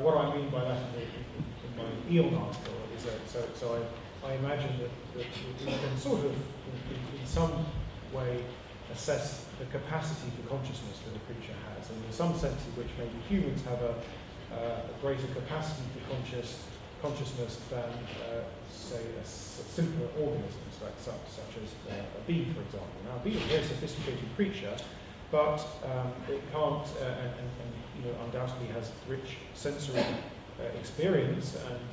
Speaker 2: what I mean by that in my Eon article is that I imagine that we can sort of in some way assess the capacity for consciousness that a creature has, and in some sense in which maybe humans have a greater capacity for consciousness than say simpler organisms such as a bee, for example. Now a bee is a very sophisticated creature, but it can't and undoubtedly has rich sensory experience, and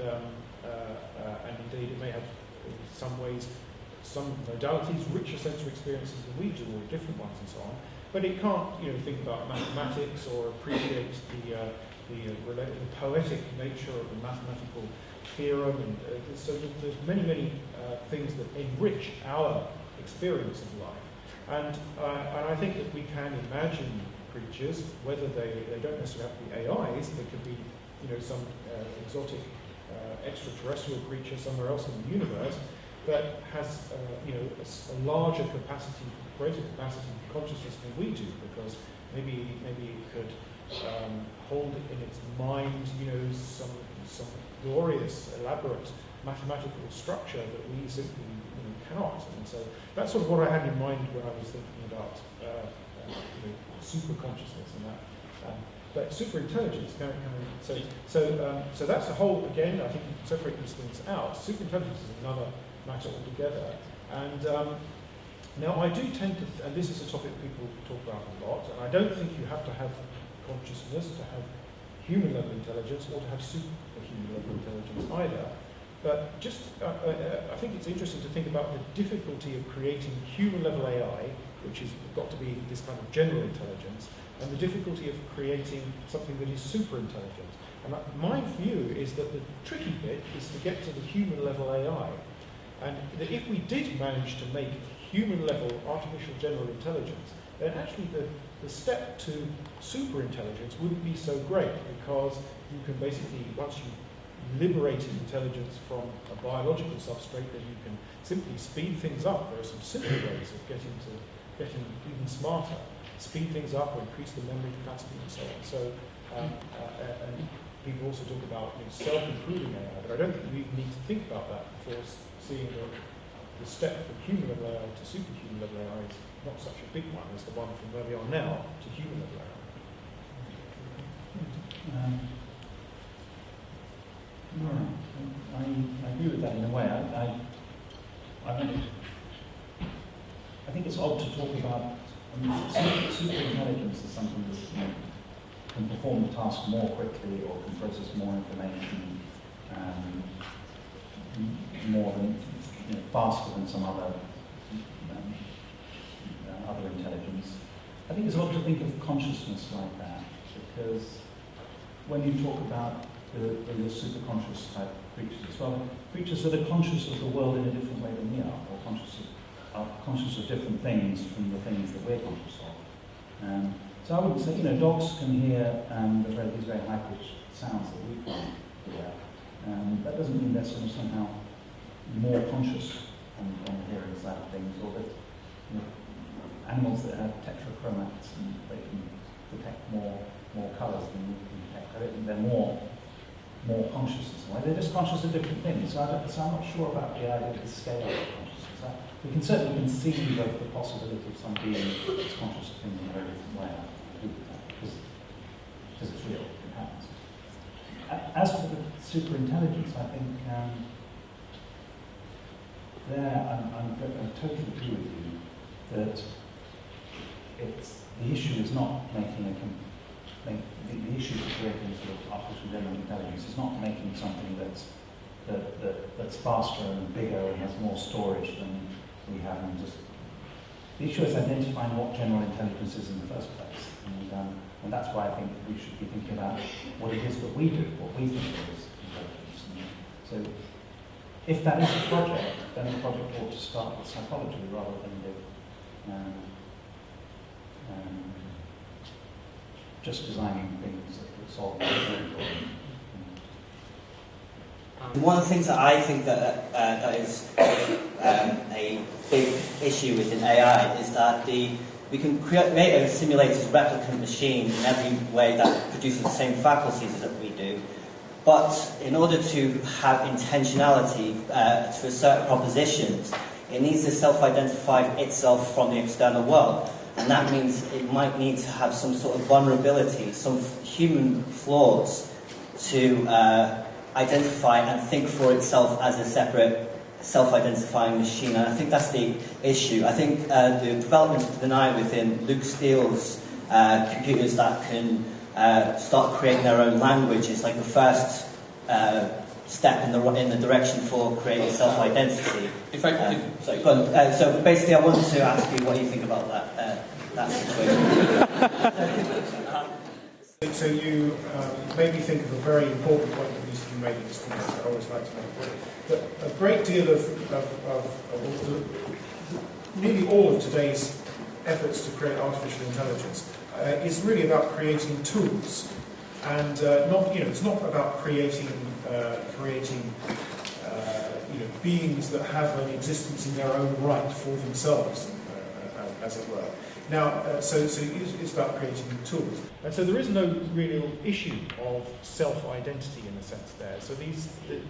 Speaker 2: indeed it may have in some ways, some modalities, richer sensory experiences than we do, or different ones and so on. But it can't, think about mathematics or appreciate the poetic nature of the mathematical theorem, and so there's many things that enrich our experience of life. And I think that we can imagine creatures, whether they don't necessarily have to be AIs, they could be, some exotic extraterrestrial creature somewhere else in the universe that has, a larger capacity, greater capacity for consciousness than we do, because maybe it could hold in its mind, some glorious, elaborate mathematical structure that we simply cannot. And so that's sort of what I had in mind when I was thinking about super consciousness and that. But super intelligence so that's a whole, again, I think you can separate these things out. Super intelligence is another matter altogether. And now I do tend to, and this is a topic people talk about a lot, and I don't think you have to have consciousness to have human level intelligence or to have superhuman level intelligence either. But just, I think it's interesting to think about the difficulty of creating human level AI, which has got to be this kind of general intelligence, and the difficulty of creating something that is super intelligent. And my view is that the tricky bit is to get to the human level AI. And that if we did manage to make human level artificial general intelligence, then actually the step to super intelligence wouldn't be so great, because you can basically, once you've liberated intelligence from a biological substrate, then you can simply speed things up. There are some simple ways of getting even smarter, speed things up or increase the memory capacity and so on. So, and people also talk about self-improving AI, but I don't think we even need to think about that before seeing the step from human level AI to superhuman level AI is not such a big one as the one from where we are now to human level AI.
Speaker 3: I agree with that in a way. I think it's odd to talk about. Super intelligence is something that can perform the task more quickly or can process more information, more than faster than some other intelligence. I think it's odd to think of consciousness like that, because when you talk about the super conscious type creatures, well, creatures that are conscious of the world in a different way than we are, or conscious of different things from the things that we're conscious of. So I would say, dogs can hear these very high-pitched sounds that we can't hear. That doesn't mean they're somehow more conscious on the hearing side of things, or that animals that have tetrachromats and they can detect more colours than we can detect. I don't think they're more more conscious in some way. They're just conscious of different things. So I'm not sure about the idea of the scale of consciousness. We can certainly conceive of the possibility of some being that's conscious of things in a very different way. Because it's real, it happens. As for the superintelligence, I think I totally agree with you that the issue is not making the issue of creating sort of artificial general intelligence is not making something that's faster and bigger and has more storage than we have. And just the issue is identifying what general intelligence is in the first place, and that's why I think we should be thinking about what it is that we do, what we think is intelligence. And so, if that is a project, then the project ought to start with psychology rather than with just designing things that would solve the problem.
Speaker 4: One of the things that I think that is a big issue within AI is that we can create a simulated replicant machine in every way that produces the same faculties that we do. But in order to have intentionality to assert propositions, it needs to self-identify itself from the external world. And that means it might need to have some sort of vulnerability, some human flaws to identify and think for itself as a separate self-identifying machine. And I think that's the issue. I think the development of the AI within Luke Steele's computers that can start creating their own language is like the first step in the direction for creating self-identity. So basically, I wanted to ask you what you think about that situation.
Speaker 2: So you made me think of a very important point that needs to be made in this context. I always like to make that a great deal of nearly all of today's efforts to create artificial intelligence is really about creating tools, and it's not about creating beings that have an existence in their own right for themselves, as it were. Now, so it's about creating tools. And so there is no real issue of self-identity in a sense there. So it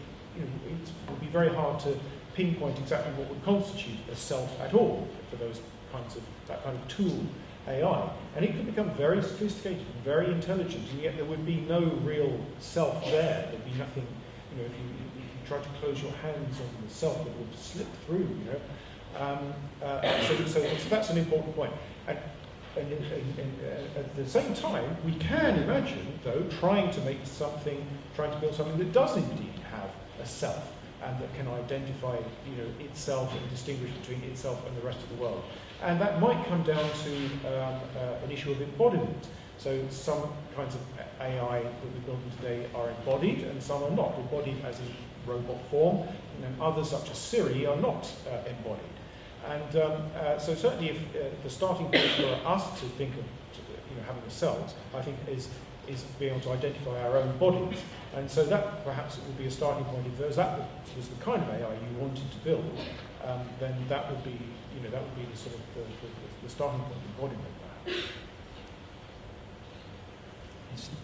Speaker 2: would be very hard to pinpoint exactly what would constitute a self at all for that kind of tool AI. And it could become very sophisticated and very intelligent, and yet there would be no real self there. There'd be nothing, if you tried to close your hands on the self, it would slip through, So that's an important point. And at the same time, we can imagine, though, trying to build something that does indeed have a self and that can identify, itself and distinguish between itself and the rest of the world. And that might come down to an issue of embodiment. So some kinds of AI that we're building today are embodied, and some are not. Embodied as in robot form, and then others, such as Siri, are not embodied. And so certainly if the starting point for us to think of having a self, I think is being able to identify our own bodies. And so that perhaps would be a starting point. If that was the kind of AI you wanted to build, then that would be the sort of the starting point of embodiment, perhaps.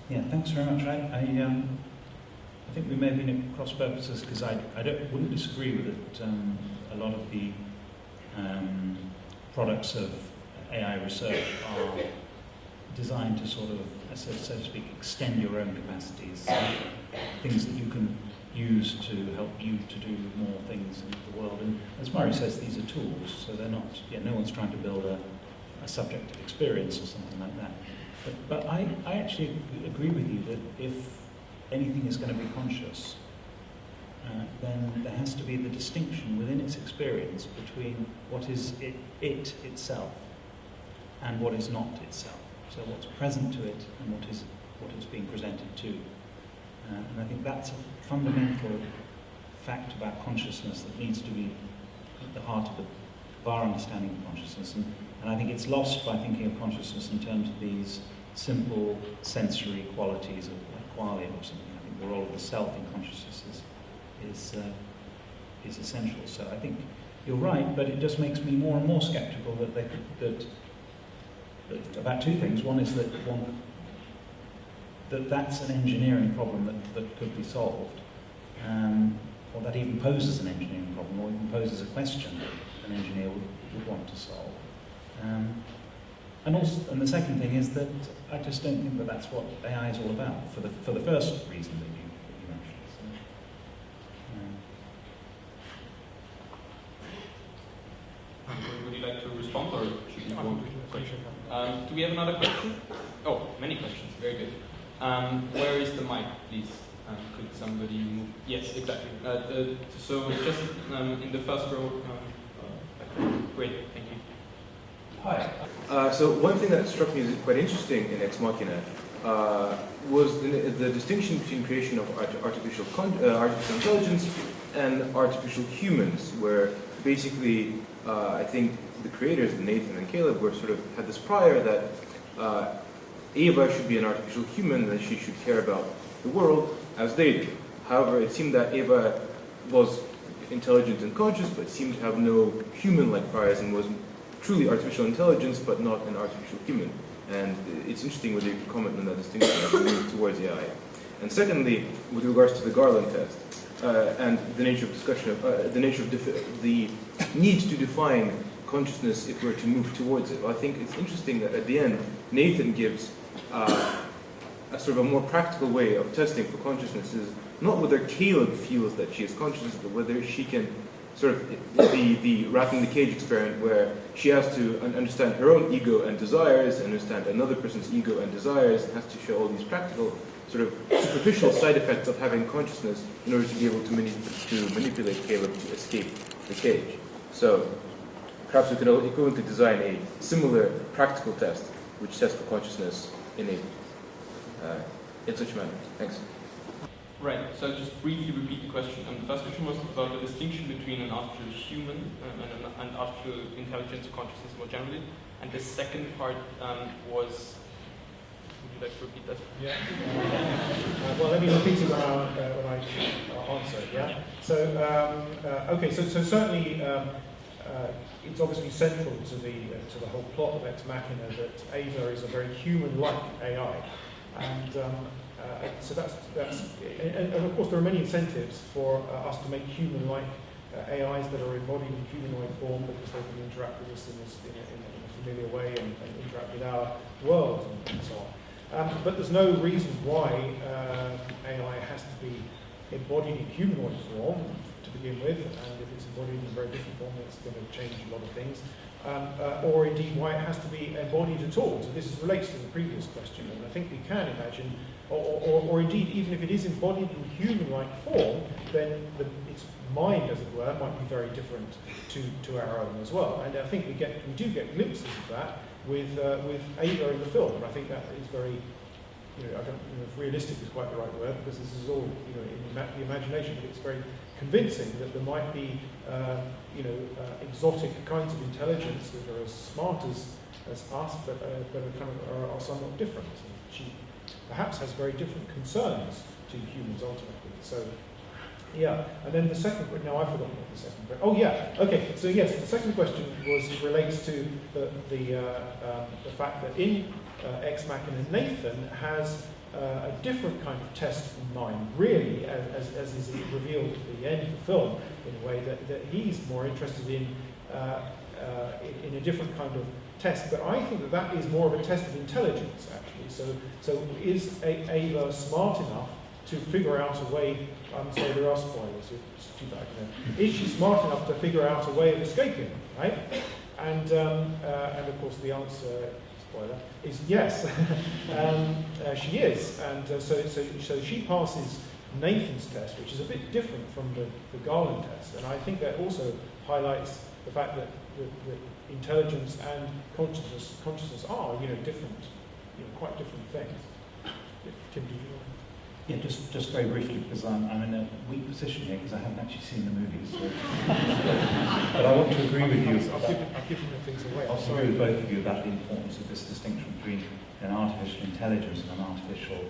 Speaker 3: Yeah, thanks very much. I think we may have been at cross purposes because I wouldn't disagree with it. A lot of the products of AI research are designed to sort of, so to speak, extend your own capacities, things that you can use to help you to do more things in the world. And as Murray says, these are tools, so they're not, no one's trying to build a subjective experience or something like that. But I actually agree with you that if anything is going to be conscious, then there has to be the distinction within its experience between what is it itself and what is not itself. So what's present to it and what is being presented to. And I think that's a fundamental fact about consciousness that needs to be at the heart of our understanding of consciousness. And I think it's lost by thinking of consciousness in terms of these simple sensory qualities of like qualia or something. I think the role of the self in consciousness is essential. So I think you're right, but it just makes me more and more sceptical that about two things. One is that that that's an engineering problem that could be solved, or that even poses an engineering problem, or even poses a question that an engineer would want to solve. And the second thing is that I just don't think that that's what AI is all about, for the first reason that you mentioned.
Speaker 1: So, would you like to respond, or should we go on? Do we have another question? Oh, many questions. Very good. Where is the mic, please? Could somebody move? Yes, exactly. So just in the first row. Great, thank you.
Speaker 5: Hi. So one thing that struck me as quite interesting in Ex Machina was the distinction between creation of artificial intelligence and artificial humans, where basically I think the creators, Nathan and Caleb, were sort of had this prior that Ava should be an artificial human and she should care about the world as they do. However, it seemed that Ava was intelligent and conscious, but seemed to have no human-like priors and was truly artificial intelligence, but not an artificial human. And it's interesting whether you could comment on that distinction as we move towards AI. And secondly, with regards to the Garland test and the nature of discussion of the nature of the need to define consciousness if we're to move towards it. Well, I think it's interesting that at the end, Nathan gives a sort of a more practical way of testing for consciousness is not whether Caleb feels that she is conscious, but whether she can sort of the rat in the cage experiment where she has to understand her own ego and desires, understand another person's ego and desires, and has to show all these practical sort of superficial side effects of having consciousness in order to be able to manipulate Caleb to escape the cage. So perhaps we could equivalently design a similar practical test which tests for consciousness in such a manner. Thanks.
Speaker 1: Right, so just briefly repeat the question. The first question was about the distinction between an artificial human and artificial intelligence or consciousness more generally. And the second part was, would you like to repeat that?
Speaker 2: Yeah. Well, let me repeat it when I answer it, yeah? So, okay, so certainly it's obviously central to the whole plot of Ex Machina that Ava is a very human-like AI. And so that's and of course there are many incentives for us to make human-like AIs that are embodied in humanoid form because they can interact with us in a familiar way and interact with our world and so on. But there's no reason why AI has to be embodied in humanoid form to begin with, and if it's embodied in a very different form, it's going to change a lot of things. Or indeed why it has to be embodied at all. So this relates to the previous question, and I think we can imagine, or indeed even if it is embodied in human-like form, then its mind, as it were, might be very different to our own as well. And I think we do get glimpses of that with Ava in the film, and I think that is very, I don't know if realistic is quite the right word, because this is all in the imagination, but it's very convincing that there might be exotic kinds of intelligence that are as smart as us, but are somewhat different. And she perhaps has very different concerns to humans ultimately. So, yeah. And then the second. No, I've forgotten what the second question. Oh, yeah. Okay. So yes, the second question relates to the fact that in Ex Machina, Nathan has a different kind of test in mind, really, as is revealed at the end of the film, in a way that he's more interested in a different kind of test. But I think that is more of a test of intelligence, actually. So is Ava smart enough to figure out a way? I'm sorry, there are spoilers. Is she smart enough to figure out a way of escaping? Right? And of course the answer, spoiler, is yes. She is, and so she passes Nathan's test, which is a bit different from the Garland test, and I think that also highlights the fact that intelligence and consciousness are different, quite different things. Tim, do you want?
Speaker 3: Yeah, just very briefly, because I'm in a weak position here because I haven't actually seen the movies. So. But I want to agree with you.
Speaker 2: I've given the things away.
Speaker 3: I'll agree with both of you about the importance of this distinction between an artificial intelligence and an artificial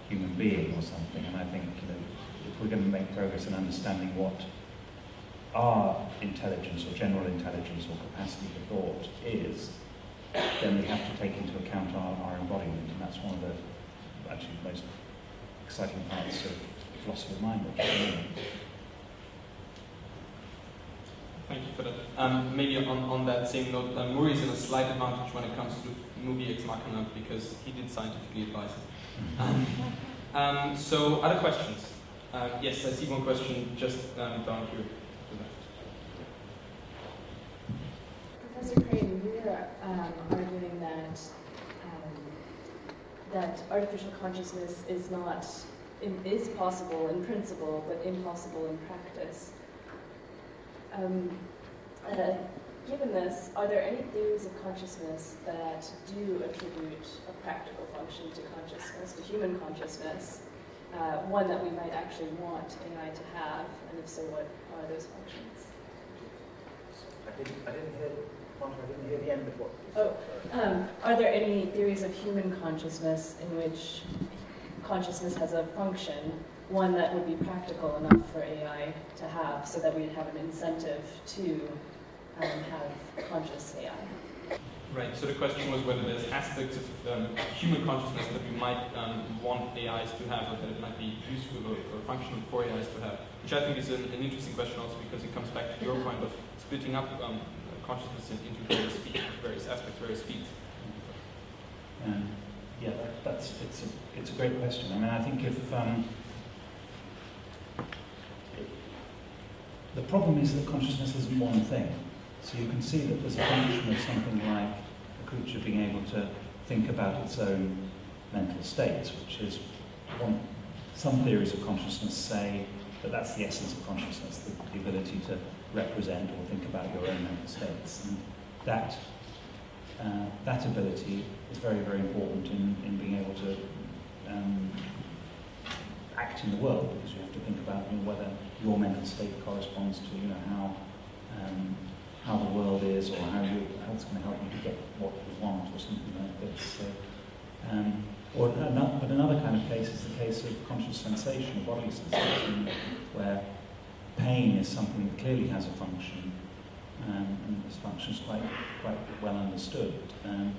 Speaker 3: human being or something. And I think if we're going to make progress in understanding what our intelligence or general intelligence or capacity for thought is, then we have to take into account our embodiment, and that's one of the actually the most exciting parts of philosophy of mind at the moment.
Speaker 1: Thank you for that. Maybe on that same note, Murray is in a slight advantage when it comes to the movie Ex Machina because he did scientifically advise it. So, other questions? Yes, I see one question just down here to the left.
Speaker 6: Professor Crane, we were arguing that artificial consciousness is possible in principle, but impossible in practice. Given this, are there any theories of consciousness that do attribute a practical function to consciousness, to human consciousness, one that we might actually want AI to have, and if so, what are those functions?
Speaker 7: I didn't hear the end of what you
Speaker 6: said. Are there any theories of human consciousness in which consciousness has a function, one that would be practical enough for AI to have, so that we'd have an incentive to have conscious AI?
Speaker 1: Right, so the question was whether there's aspects of human consciousness that we might want AIs to have, or that it might be useful or functional for AIs to have, which I think is an interesting question also because it comes back to your point of splitting up consciousness into various aspects, various speeds.
Speaker 3: Yeah, it's a great question. I mean, I think if the problem is that consciousness isn't one thing. So you can see that there's a function of something like a creature being able to think about its own mental states, which is some theories of consciousness say that that's the essence of consciousness, the ability to represent or think about your own mental states. And that ability is very, very important in being able to act in the world, because you have to think about whether your mental state corresponds to how the world is, or how it's going to help you to get what you want, or something like this. So, but another kind of case is the case of conscious sensation, bodily sensation, where pain is something that clearly has a function, and this function is quite well understood. And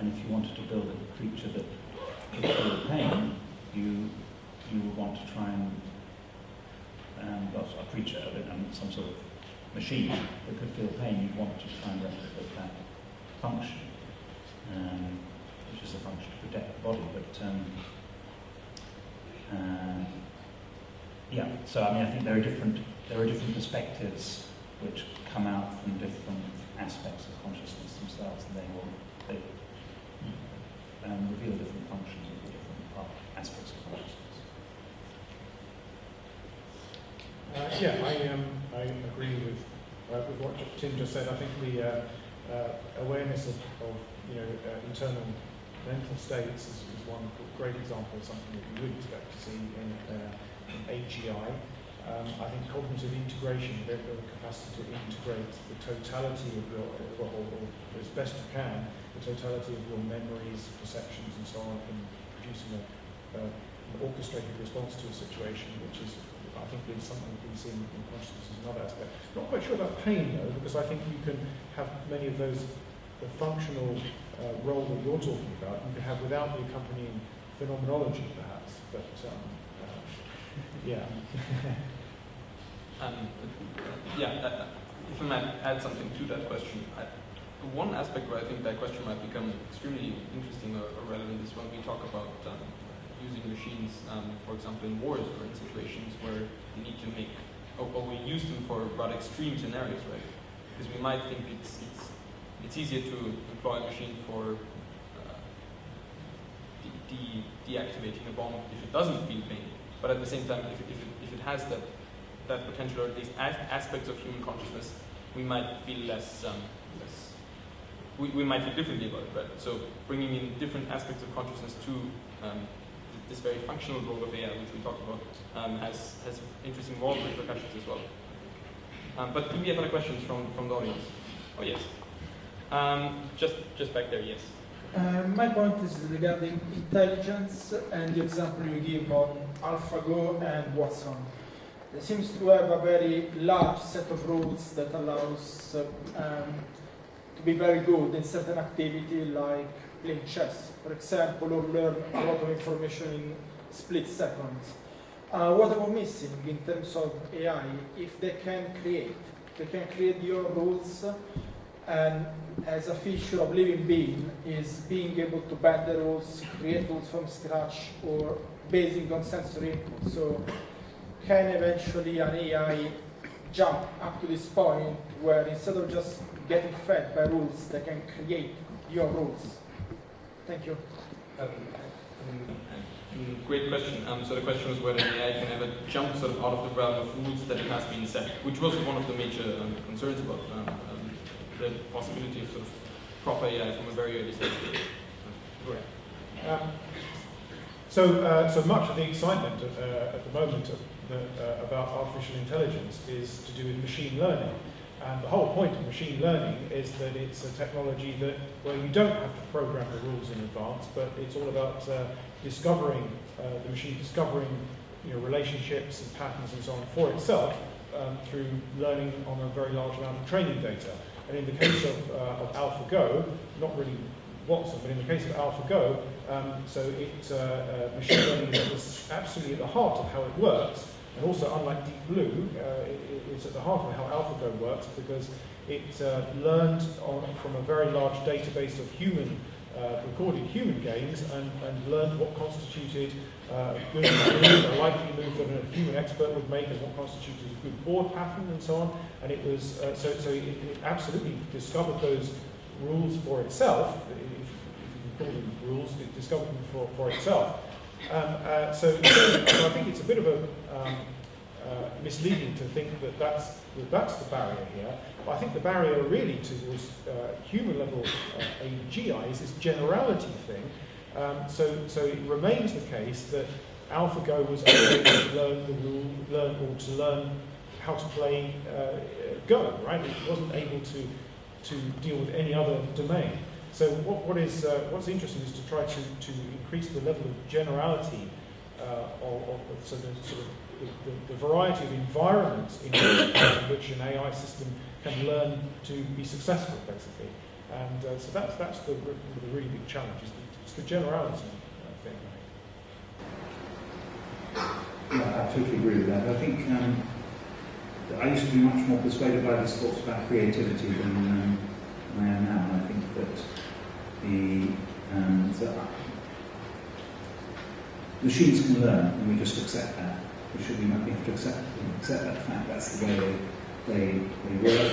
Speaker 3: if you wanted to build a creature that could feel pain, you would want to try and a creature, some sort of machine that could feel pain, you'd want to try and replicate that function, which is a function to protect the body. But yeah, so I mean, I think there are different perspectives which come out from different aspects of consciousness themselves, and they reveal different functions of the different aspects of consciousness.
Speaker 2: I agree with what Tim just said. I think the awareness of internal mental states is one great example of something that you would expect to see in AGI. I think cognitive integration, the capacity to integrate the totality of your, or as best you can, the totality of your memories, perceptions, and so on, in producing an orchestrated response to a situation, which is, I think, is something we see in consciousness as another aspect. Not quite sure about pain, though, because I think you can have many of those, the functional role that you're talking about, you can have without the accompanying phenomenology, perhaps. But, yeah.
Speaker 1: If I might add something to that question, one aspect where I think that question might become extremely interesting or relevant is when we talk about using machines, for example, in wars or in situations where we need to make, or we use them for rather extreme scenarios, right? Because we might think it's easier to employ a machine for deactivating a bomb if it doesn't feel pain, but at the same time, if it has that potential, or at least aspects of human consciousness, we might feel we might feel differently about it, right? So bringing in different aspects of consciousness to this very functional role of AI, which we talked about, has interesting moral repercussions as well. But do we have other questions from the audience? Oh yes. Just back there, yes.
Speaker 8: My point is regarding intelligence and the example you give on AlphaGo and Watson. It seems to have a very large set of rules that allows to be very good in certain activity like playing chess, for example, or learn a lot of information in split seconds. What are we missing in terms of AI? If they can create your rules, and as a feature of living being is being able to bend the rules, create rules from scratch, or basing on sensory input. So can eventually an AI jump up to this point where instead of just getting fed by rules, they can create your rules? Thank you.
Speaker 1: Great question. So the question was whether AI can ever jump sort of out of the realm of rules that it has been set, which was one of the major concerns about the possibility of sort of proper AI from a very early stage.
Speaker 2: So much of the excitement at the moment about artificial intelligence is to do with machine learning. And the whole point of machine learning is that it's a technology where you don't have to program the rules in advance, but it's all about discovering, the machine discovering relationships and patterns and so on for itself through learning on a very large amount of training data. And in the case of AlphaGo, not really Watson, but in the case of AlphaGo, machine learning is absolutely at the heart of how it works. And also, unlike Deep Blue, it's at the heart of how AlphaGo works because it learned from a very large database of recorded human games and learned what constituted a good move, a likely move that a human expert would make, and what constituted a good board pattern, and so on. And it was it absolutely discovered those rules for itself. If you can call them rules, it discovered them for itself. So I think it's a bit of a misleading to think that that's the barrier here. But I think the barrier really towards human level AGI is this generality thing. So it remains the case that AlphaGo was able to learn how to play Go, right? It wasn't able to deal with any other domain. So what's interesting is to try to increase the level of generality the variety of environments in which an AI system can learn to be successful, basically. And so that's the really big challenge. It's the generality thing.
Speaker 3: Yeah, I totally agree with that. I think I used to be much more persuaded by these thoughts about creativity than I am now. And I think that machines can learn, and we just accept that. We have to accept that fact. That's the way they work.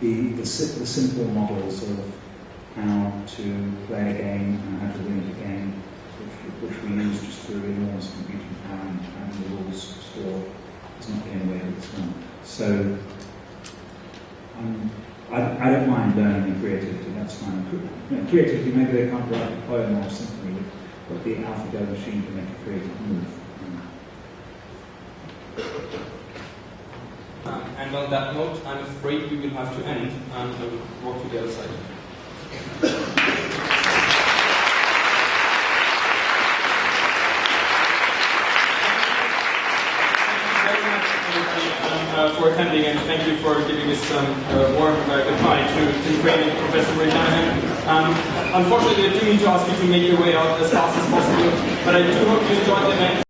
Speaker 3: The simple models of how to play a game and how to win a game, which we use just through enormous computing power and the rules stored, is not getting away with this one. So I don't mind learning and creativity. That's fine. Creativity, maybe they can't write a poem or a symphony, but the AlphaGo machine can make a creative move.
Speaker 1: And on that note, I'm afraid we will have to end and walk to the other side. For attending, and thank you for giving this warm goodbye to great Professor Shanahan. Unfortunately, I do need to ask you to make your way out as fast as possible, but I do hope you enjoyed the event.